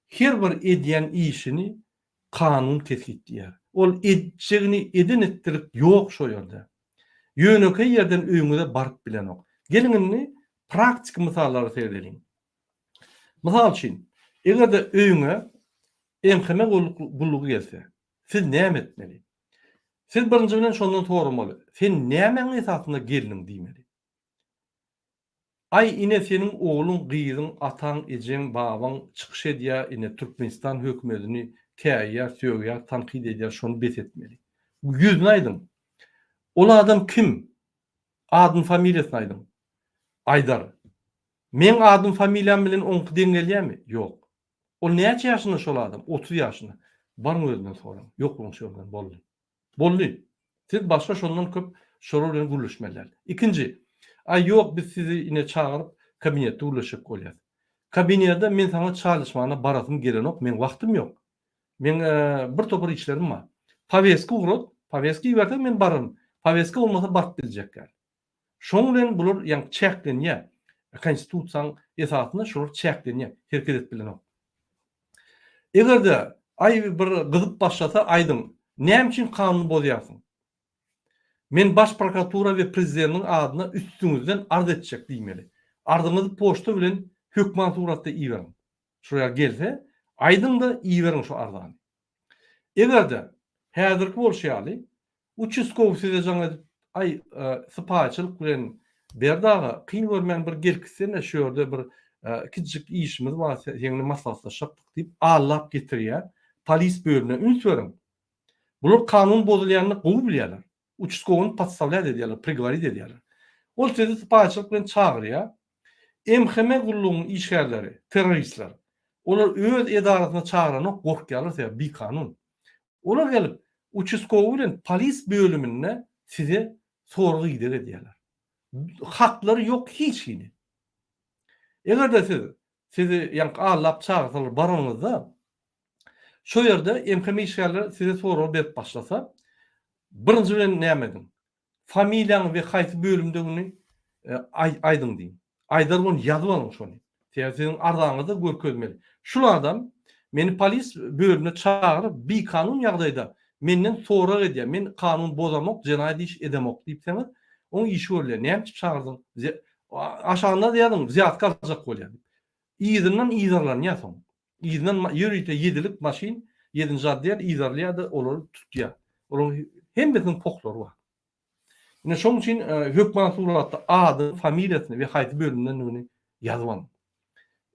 her bir edýän işini kanun tetkikleýär. Ol edjegini eden etdirip ýok şo ýerde. Ýöneköý ýerden öýüňe baryp bilen ok. Gelini praktik misallara seredeliň. Misal üçin, egerde öýüňe MHM gullugy gelse, siz näme etmeli? Siz birinji bilen şondan sormaly. Sen nämeň esasynda geliniň diýmeli. Ay ine senin oğlun, gyýyň, ataň, ejeň, babaň çykyş edýär, ine Türkmenistan hökümetini käýýär, söýýär, tanqid edýär, şonu besetmeli. Bu ýüzüne aýdym. Ol adam kim? Adyn familiýasyny aýdym. Aydar. Men adym familiýam bilen oňky deňgelýärmi? Ýok. Ol näçe ýaşynda şol adam? 30 ýaşynda. Barmy özünden soraň. Ýok, onuň şoldan boldy. Boldy. Siz başga şondan köp şolar bilen guruluşmalar. Ikinji, ay ýok, biz sizi ine çağırıp kabinetde ulaşıp golýar. Kabinetde men sana çalışmagyna barasym gelenok, men wagtym ýok. Men bir topar işlerim var. Paveski ugrot, paveski ýerde men barym. Paveski olmasa baryp biljekler. Şoň bilen bular ýa-ni çäklenýär. Konstitusiýanyň esasynda şol çäklenýär, hereket etbilen ok. Egerde ay bir gyzyp başlasa aýdyň, näme üçin kanuny bozýarsyň? Men baş prokuratura we prezidentiň adyna üstüňizden arz etjek diýmeli. Ardyňyzy poçta bilen hökman suratda iýerin. Şuraya gelse, aýdyň da iýerin şu arzany. Egerde häzirki bolşýaly, uçuskow size jaňa ay sypaçylyk bilen berdaga kyn görmän bir gelkisine şöýerde bir kiçik işimiz bar, ýeňle maslahatlaşyp diýip allap getirýär. Polis bölümine ün söreň. Bular kanun bozulýanyny gowy bilýärler. Uçuskowyny podstavlät edýärler, prigorit edýärler. Ol sizi sypaçylyk bilen çagyrýar. MHM gurulunyň işgärleri, terroristler. Olar öz edarasyna çagyranyp gorkýarlar, bir kanun. Olar gelip uçuskowy bilen polis bölümine size sorgy gider edýärler. Haklary ýok hiç kini. Egerde sizi ýa-ni allap çagyrsalar baranyňyzda şo ýerde MHM işgärleri size soraw berip başlasa, birinji bilen näme edin? Familiýaň we haýsy bölümdegini aýdyň diýin. Aýdar bolup ýazyp alyň şonu. Siziň ardaňyzda görkezmeli. Şul adam meni polis bölümine çagyryp bir kanun ýagdaýda menden sorak edýär. Men kanun bozamak, jenaýat iş edemek diýipseňiz, oň işi bolýar. Näme üçin çagyrdyň? Aşağında diýadym, ziýat galjak bolýar. İýdinden iýdarlan ýasoň. İýdinden ýörüýte 7'lik maşin, 7-nji addiýar iýdarlýar-da olary tutýar. Olaryň hemmesiniň poklary bar. Ine şoň üçin hökman suratda ady, familiýasyny we haýsy bölümden näme ýazyp alyň.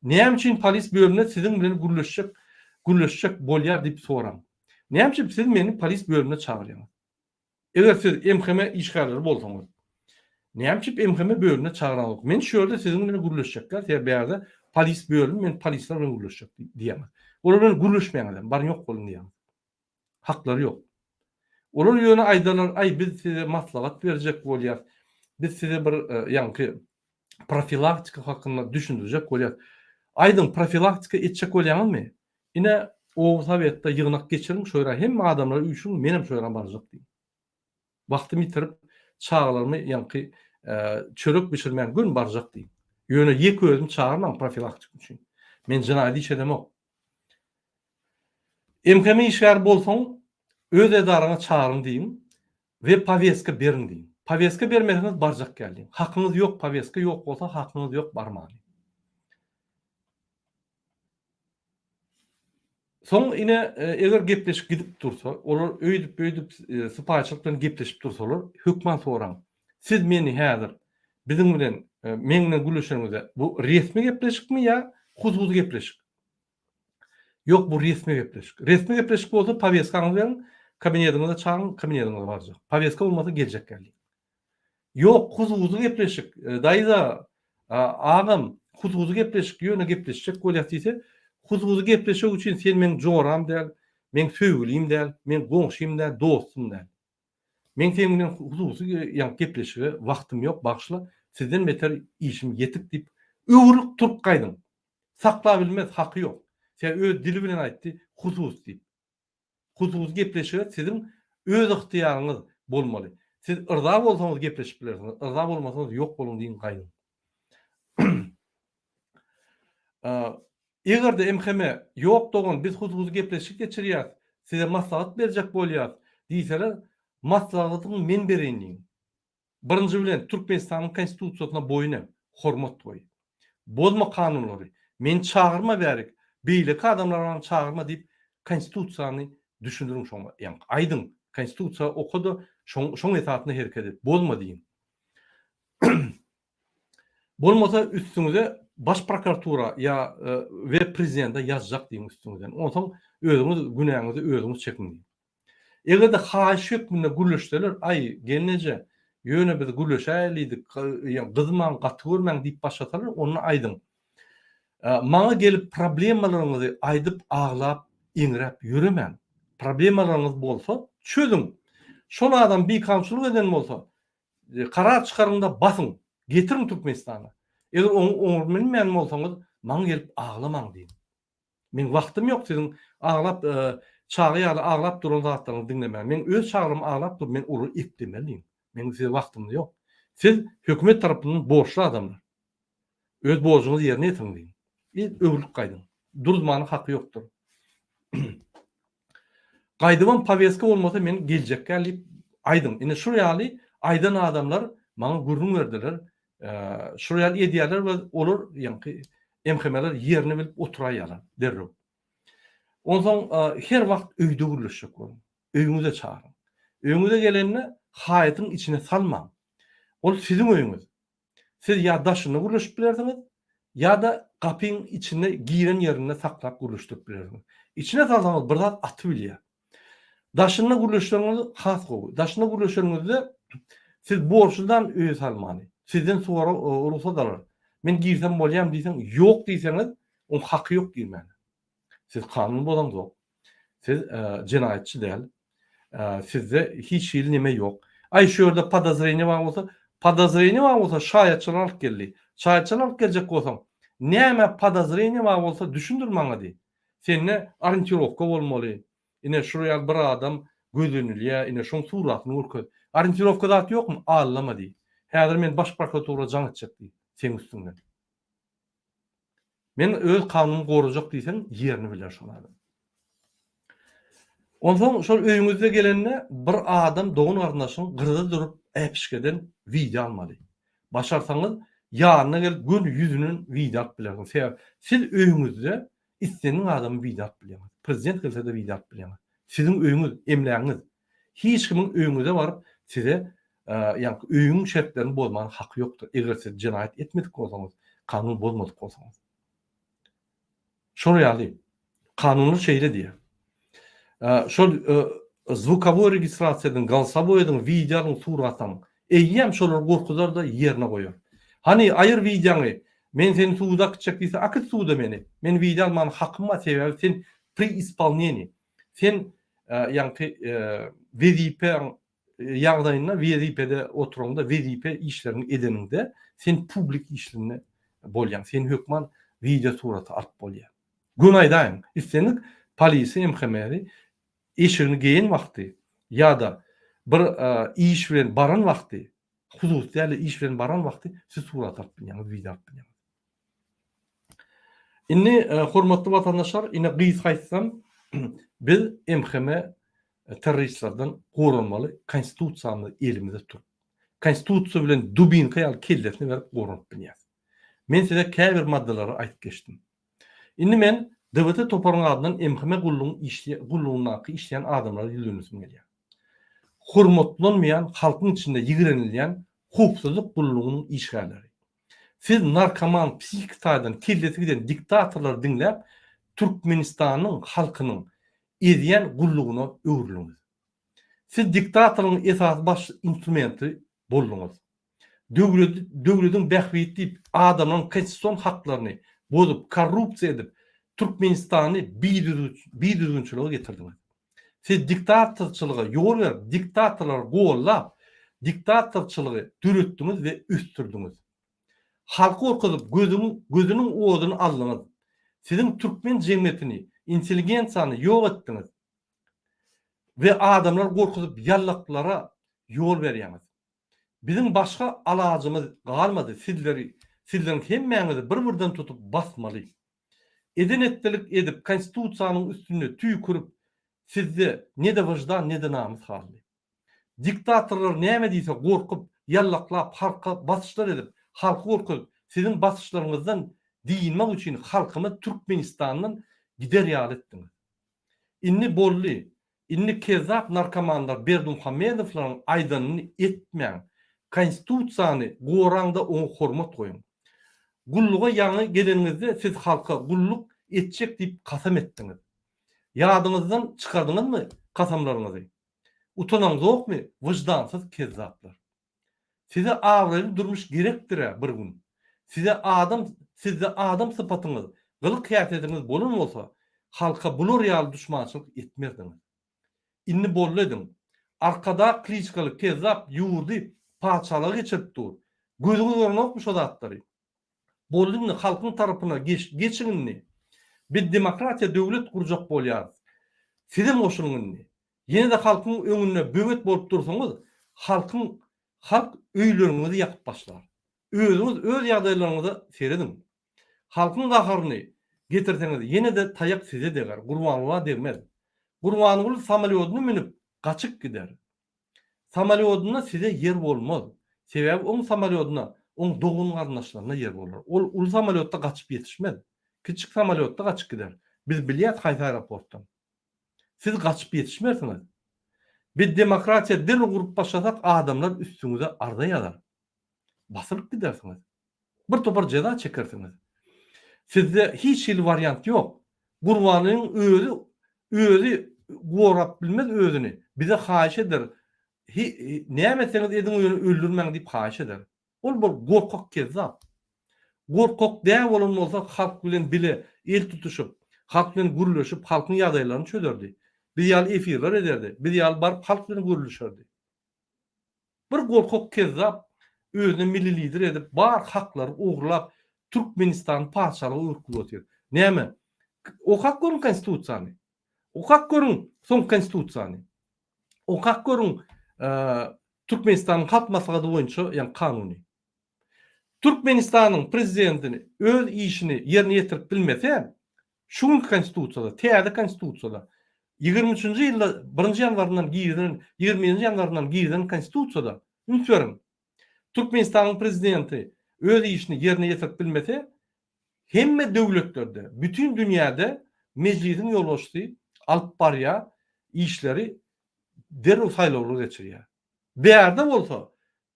Näme üçin polis bölümine siziň bilen gürleşjek bolýar diýip soraň. Näme üçin siz meni polis bölümine çagyrýaňyz? Eger siz MHM işgärleri bolsaňyz, näme üçin MHM bölümine çagyrýaňyz? Men şu ýerde siziň bilen gürleşjekler, ýa-da polis bölüm, men polisler bilen gürleşjek diýemez. Olar bilen gürleşmeýän bar ýok bolun diýemez. Haklary ýok. Olar ýöne aýdarlar, ay biz size maslahat berjek bolýar. Biz size bir ýa-ni profilaktika hakynda düşündirjek bolýar. Aýdyň profilaktika etjek bolýarmy? Ine o Sowetda ýygnak geçiriň şoýra hemme adamlar üçin menem şoýra barjak diýip. Wagtymy ýitirip çağlarmy ýa-ni çörek bişirmän gün barjak diýip. Ýöne ýeki özüm çağırmam profilaktik üçin. Men jenaýat iş edemok. MHM işgär bolsaň öz edaraňa çağıryn diýin we paweska berin diýin. Paweska bermediňiz barjak geldiň. Hakyňyz ýok, paweska ýok bolsa hakyňyz ýok barmaly. Soň ine eger gepleşip gidip dursa, olar öýdüp sypaçylyk bilen gepleşip dursalar, hökman soraň. Siz meni häzir biziň bilen meňle gülüşeňizde bu resmi gepleşikmi ýa huzury gepleşik? Ýok, bu resmi gepleşik. Resmi gepleşik bolsa paweskaňyzy beriň, kabinetiňize çağırın, kabinetiňize barjak. Paweska bolmasa geljek geldi. Ýok, huzury gepleşik. Daýda agam huzury gepleşik, ýöne gepleşjek bolýar diýse, huzury gepleşik üçin sen men joram däl, men söýgülim däl, men goňşym däl, dostum däl. Men senin bilen huzury ýa gepleşige wagtym ýok, bagşla sizden beter işim ýetip diýip öwürlük turup gaýdym. Sakla bilmez haky ýok. Sen öz dili bilen aýtdy, huzus diýip. Huzus gepleşige sizin öz ıhtiýaryňyz bolmaly. Siz ırza bolsaňyz gepleşip bilersiňiz, ırza bolmasaňyz ýok bolun diýin gaýdym. Egerde MHM ýok dogan biz huzus gepleşik geçirýär, size maslahat berjek bolýar diýseler, maslahatyny men bereýin diýin. Birinji bilen Türkmenistanyň konstitusiýasyna boyun hormat goý. Bozma kanunlary. Men çağırma berik. Beýleki adamlaryň çağırma diýip konstitusiýany düşündürüň şoňa. Ýa-ni aýdyň konstitusiýa okudy, şoň esatyna hereket et. Bozma diýin. Bolmasa üstüňize baş prokuratura ýa we prezidenta ýazjak diýin üstüňizden. Onsoň özüňiz günahyňyzy özüňiz çekin diýin. Egerde haýyş hökmünde gürleşseler, ay gelneje ýöne biz gürleşälidik, gyzman, gaty görmäň diýip başlatalar, onu aýdyň. Maňa gelip problemalaryňyzy aýdyp aglap, iňrep ýüremäň. Problemalaryňyz bolsa çözüň. Şol adam bir kamçylyk eden bolsa, karar çykarynda basyň, getiriň Türkmenistana. Eger oňur bilmeýän bolsaňyz, maňa gelip aglamaň diýin. Men wagtym ýok siziň aglap çağıyaly aglap duran zatlaryňy dinlemäň. Men öz çağrym aglap dur, men uly ipdemeliyim. Men size wagtym ýok. Siz hökümet tarapyndan borçly adamlar. öz borcunuzu yerine getirin deyin. Öwürlük gaýdyn. Durmanyň haky ýokdur. Gaýdyman paweska bolmasa men geljekkä gelip aýdym. Ine şu ýaly aýdan adamlar maňa gurrun berdiler. Şu ýaly edýärler we olar ýa-ni MHM'ler ýerini bilip oturaýarlar derrep. Ondan her wagt öýde gürleşjek bolun. Öýüňize çağırın. Öýüňize gelenne haýatyň içine salmaň. Ol siziň öýüňiz. Siz ýa daşyny gürleşip bilersiňiz, ýa-da gapyň içine giren ýerine saklap gürleşdirip bilersiňiz. İçine salsaňyz bir zat aty bilýär. Daşyny gürleşdirýäňiz has gowy. Daşyny gürleşdirýäňizde siz borçludan öýe salmany. Sizden sonra olsa dalar. Men girsem bolýam diýsen, ýok diýseňiz, on haky ýok girmän. Siz kanun bozaňyz. Siz cinayetçi däl. Sizde hiç ýyl neme ýok. Ay şu ýerde podozrenie bar bolsa, şaýatçylar alyp geldi. Şaýatçylar alyp geljek bolsaň, näme podozrenie bar bolsa düşündirmäňe di. Senne orientirovka bolmaly. Ine şu ýaly bir adam gözünülýär, ine şoň suratyny görkezýär. Orientirovka zat ýokmy? Allama di. Häzir men baş prokuratura jaň etjek di. Sen üstüňden. Men öz kanunyny gorajak diýsen, ýerini biler şolary. Ondan şol öýüňizde gelenne bir adam dogun garnaşyň gyrda durup äpişkeden video almaly. Başarsaňyz ýaryna gelip gün ýüzünün video alyp bilersiňiz. Sebäp siz öýüňizde isteniň adamy video alyp bilersiňiz. Prezident gelse de video alyp bilersiňiz. Siziň öýüňiz, emläňiz. Hiç kimiň öýüňize baryp size ýa-ni öýüň şertlerini bozmanyň haky ýokdur. Eger siz cinayet etmedik bolsaňyz, kanun bozmadyk bolsaňyz. Şol ýaly kanuny şeýle diýär. Şol zvukowy registrasiýadan, голосовойdan, videoň suratyň eýýäm şolar gorkuzar da ýerine goýar. Hani aýyr videoňy men seni suwda kitjek diýse, akyt suwda meni. Men video almany hakym bar sebäbi sen pri исполнение. Sen ýa-ni WZP ýagdaýyna WZP'de oturanda WZP işlerini edeninde sen publik işlerine bolýan. Sen hökman video suraty alyp bolýar. Günaýdaň. Istenik polisi MHM'leri işini geyin vakti ya da bir iş bilen baran vakti, hususy ýaly iş bilen baran vakti siz surat alyp bilýäňiz, video alyp bilýäňiz. Inni hormatly watandaşlar, ine gys haýsam, biz MHM terroristlerden gorunmaly konstitusiýany elimizde tutup, konstitusiýa bilen dubinka ýaly kellesini berip gorunup bilýäs. Men size käbir maddelary aýtyp geçdim. Inni men devlete toparın adından MHM gulluğuna işleyen adamlara ýüzlenýär gelýär. Hormatlanmayan, halkın içinde ýigrenilýän hukuksuzluk gulluğunun işgärleri. Siz narkoman, psihik taýdan kellesi giden diktatorlar dinläp, Türkmenistanyň halkynyň edýän gulluğuna öwrüliňiz. Siz diktatorlygyň esas baş instrumenti bolduňyz. Döwletiň bähbit diýip adamlaryň konstitusiýon haklaryny bozup, korrupsiýa edip, Türkmenistany biýdürgünçülüge getirdiňiz. Siz diktatorçylyga ýol berip, diktatorlar gollap, diktatorçylygy döretdiňiz we üstürdiňiz. Halky gorkuzyp gözüniň owadyny aldyňyz. Siziň Türkmen jemgyýetini, intelligensiýany ýok etdiňiz. We adamlar gorkuzyp ýallaklara ýol berýäňiz. Bizim başga alajymyz galmady. Sizlerin hemmäňizi bir-birden tutup basmaly. Edenetlik edip konstitusiýanyň üstüne tüý kurup sizde ne de vicdan ne de namus haly. Diktatorlar näme diýse gorkup ýallaklap halka basışlar edip halky gorkup siziň basışlaryňyzdan diýilmek üçin halkymy Türkmenistanyň gider ýaly etdiňiz. Inni bolly, inni kezap narkomanlar Berdimuhammedowylaryň aýdanyny etmeň. Konstitusiýany goraňda oň hormat goýun. Gulluğa ýany geleningizde siz halka gulluk etjek diýip kasam etdiňiz. Ýadyňyzdan çykardyňyzmy kasamlaryňyzy? Utanaňyz ýokmy? Wyjdansyz kezzaplar. Size awraly durmuş gerekdir bir gün. Sizde adam sypatyňyz, gylyk hyýatynız bolan bolsa, halka bular ýaly düşmançylyk etmerdiňiz. Inni bolledim. Arkada klitskaly kezzap ýurdy paçalyk geçirip dur. Gözüňiz görnokmuş o zatlary. Bollyny halkyň tarapyna geçiňini. Bir demokratiýa döwlet kurjak bolýar. Siziň oşuňyny. Ýene de halkyň öňünde böwet bolup dursaňyz, halk öýlerinizi ýakyp başlar. özüňiz öz ýagdaýlaryňyza seredin. Halkyň gaharyny getirseňiz ýene de taýak size deger. Gurbanlyğa degmez. Gurbanlyň samolýotyna minip gaçyp gider. Samolýotyna size yer bolmaz. Sebäbi oň samolýotyna, oň dogun garnaşlaryna yer bolar. Ol ul samolýotda gaçyp ýetişmez. Kiçik samolýotda gaçyp gider. Biz bilýät Haýfa aeroportdan. Siz gaçyp ýetişmersiňiz. Bir demokratiýa dil gurup başlasak adamlar üstüňize ardaýarlar. Basyryp gidersiňiz. Bir topar jeda çekersiňiz. Sizde hiç il variant yok. Gurbanyň özü gorap bilmez özüni. Bize haýyş eder. Nämeseňiz ediň öýünü öldürmäň diýip haýyş eder. Ol bol gorkak kezzap. Gorkak däl bolan bolsa halk bilen bile el tutuşup, halk bilen gürleşip, halkyň ýagdaýlaryny çözerdi. Bir ýal efirler ederdi. Bir ýal baryp halk bilen gürleşerdi. Bir gorkak kezzap özüni milli lider edip, bar haklary ugrulap, Türkmenistan paçalygy urkulaýar. Näme? Okak görün konstitusiýany. Okak görün soň konstitusiýany. Okak görün Türkmenistanyň halk maslahaty boýunça ýa kanuny. Türkmenistanyň prezidentini öz işini ýerine ýetirip bilmese, şuň konstitusiýada, täze konstitusiýada 23-nji ýylda 1-nji ýanwaryndan giýilen, 20-nji ýanwaryndan giýilen konstitusiýada ünsürin. Türkmenistanyň prezidenti öz işini ýerine ýetirip bilmese, hemme döwletlerde, bütün dünýäde meclisiň ýolbaşçy alyp barýar işleri derhal saýlawlar geçirýär. Bäerde bolsa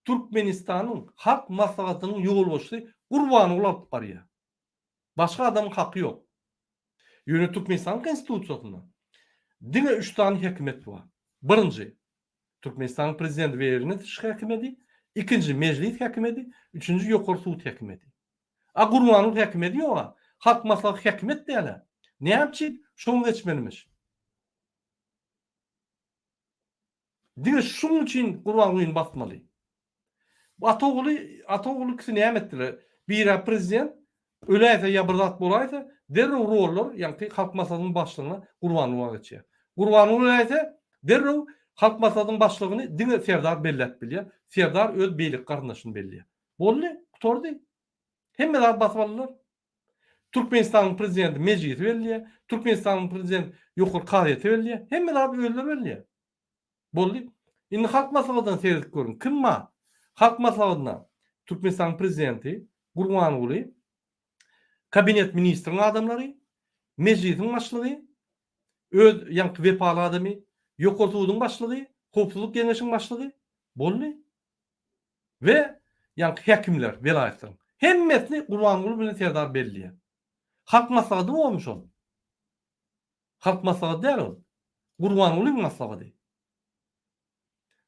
Türkmenistanyň halk maslahatynyň ýolbaşçy Gurbanyň alyp barýar. Başga adamyň haky ýok. Ýöne Türkmenistanyň konstitusiýasynda diňe 3 tane häkimet bar. Birinji Türkmenistanyň prezidenti we ýerine tişki häkimeti, ikinci meclis häkimeti, üçüncü ýokary sud häkimeti. A Gurbanyň häkimeti ýok. Halk maslahaty häkimet diýerler. Näçe şoň geçmenmiş. Diňe şoň üçin Gurbanyň basmaly. Atogly kisi näme etdiler? Bir prezident öläýse ýa bir zat bolaýsa, derrew roller, ýani halk maslahatynyň başlygyna Gurbanyň geçýär. Gurbanyň öläýse, derrew halk maslahatynyň başlygyny diňe Serdar belläp bilýär. Serdar öz beýlik garnaşyny belliýär. Boldy, tuturdy. Hemmeler basmalylar. Türkmenistanyň prezidenti meclisi belliýär. Türkmenistanyň prezidenti ýokary kadyety belliýär. Hemmeler öýler belliýär. Boldy. Indi halk maslahatyny seredip görün. Kim ma? Halk maslahatyna Türkmenistanyň prezidenti Gurbanyň kabinet ministriniň adamlary, meclisiň başlygy, öz ýa wepaly adamy, ýokary sudyň başlygy, howpsuzlyk kengeşiniň başlygy boldy. Ve ýa häkimler, velayetler. Hemmesini Gurbanyň bilen Serdar belliýär. Halk maslahaty bolmuş ol. Halk maslahaty däl ol. Gurbanyň maslahaty.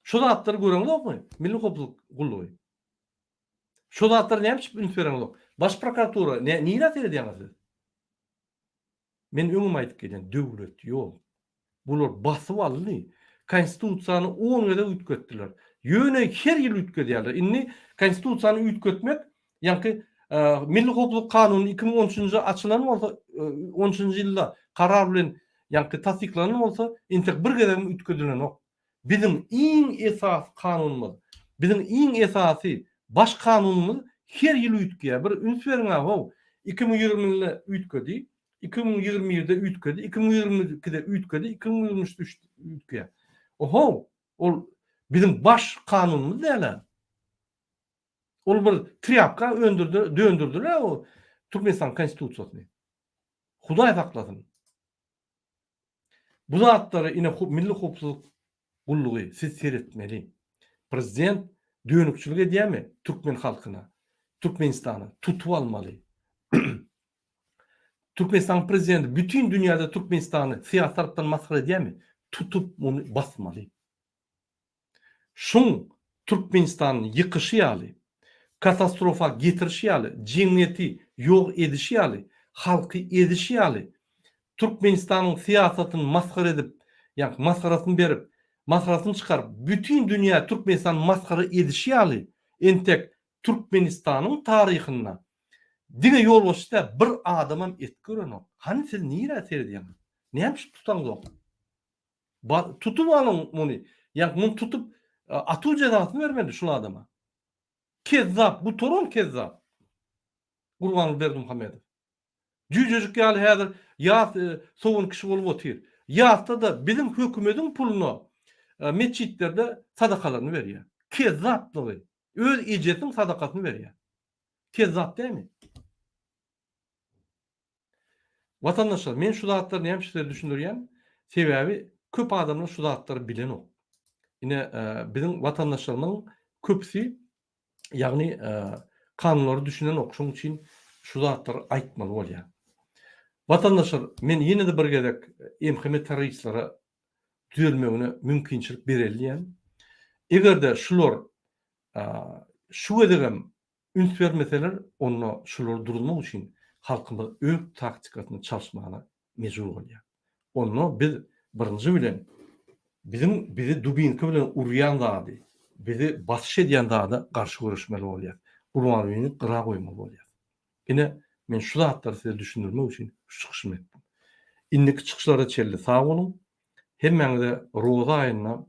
Şu zatları göreňizmi? Milli howpsuzlyk gullugy. Şu zatlar näme üçin ünsüreňiz? Baş prokuratura näme edýärsiz? Men öňüm aýdyp gelen döwlet ýok. Bular basyp aldy. Konstitusiýany 10 ýylda ütgetdiler. Ýöne her ýyl ütkedýärler. Indi konstitusiýany ütgetmek, ýa-ni Milli howpsuzlyk kanuny 2013-nji açylan bolsa, 13-nji ýylda karar bilen ýa-ni tasdiklanan bolsa, intek bir gezem ütkedilen ok. Bizim iň esas kanunumuz, bizim iň esasy baş kanunumuz her ýyl ütkeýär. Bir üns beriň aw 2020-de ütkedi, 2021-de ütkedi, 2022-de ütkedi, 2023-de ütkeýär. Oho, ol bizim baş kanunumuz däl. Ol bir triapka döndürdüler o Türkmenistan konstitusiýasyny. Hudaý saklasyn. Bu zatları ine milli howpsuzlyk gullugy siz seretmeli. Prezident dönükçülük edýärmi Türkmen halkyna? Türkmenistany tutup almaly. Türkmenistan prezidenti bütün dünýäde Türkmenistany siýasatdan masxara edýärmi? Tutup onu basmaly. Şoň Türkmenistanyň ýykyşy katastrofa getirişi ýaly, jemgyýeti ýok edişi ýaly, halky edişi ýaly, Türkmenistanyň siýasatyny masxara edip, ýa masxarasyny berip, masxarasyny çykaryp, bütün dünýä Türkmenistanyny masxara edişi ýaly, entek Türkmenistanyň taryhyna diňe ýolbaşçyda bir adamam etki görenok. Hani siz niýe seredýäňiz? Näme tutaňyz? Tutup alyň muny. Ýa muny tutup atuw jazasyny bermeli şu adama. Kezzap, bu toron kezzap. Gurban Berdimuhammedow. Cücücük ýaly häzir ýaz sowun kişi bolup otyr. Ýazda da bizim hökümetiň puluny meçitlerde sadakalaryny berýär. Kezzaplygy. Öz ijetiň sadakasyny berýär. Kezzap diými? Vatandaşlar, men şu zatlaryny hem sizlere düşündürýän, sebäbi köp adamlar şu zatlary bilen ok. Ine bizim vatandaşlarymyň köpüsi ýagny kanunlary düşünen ok. Şoň üçin şu zatlary aýtmaly bolýar. Vatandaşlar, men ýene de bir gezek emheme terroristlara düzelmegine mümkinçilik berelýän. Egerde şular şu edegem üns bermeseler, onu şular durulmak üçin halkymyz öz taktikasyny çalışmagyna mejbur bolýar. Onu biz birinji bilen bizi dubinka bilen urýan zady, bizi basyş edýän zady garşy görüşmeli bolýar. Urmanyny gyra goýmaly bolýar. Ine men şu zatlary size düşündirmek üçin şu çykyşymy etdim. Indiki çykyşlara çelli sag bolun. Hemmeňize roza aýyna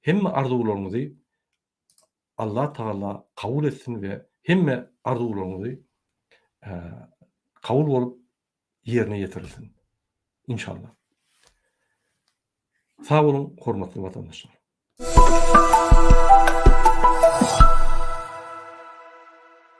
hemme arzuwlaryňyzy Allah Taala kabul etsin ve hemme arzuwlaryňyzy kabul bolup yerine getirilsin. İnşallah. Sağ olun, hormatly vatandaşlar.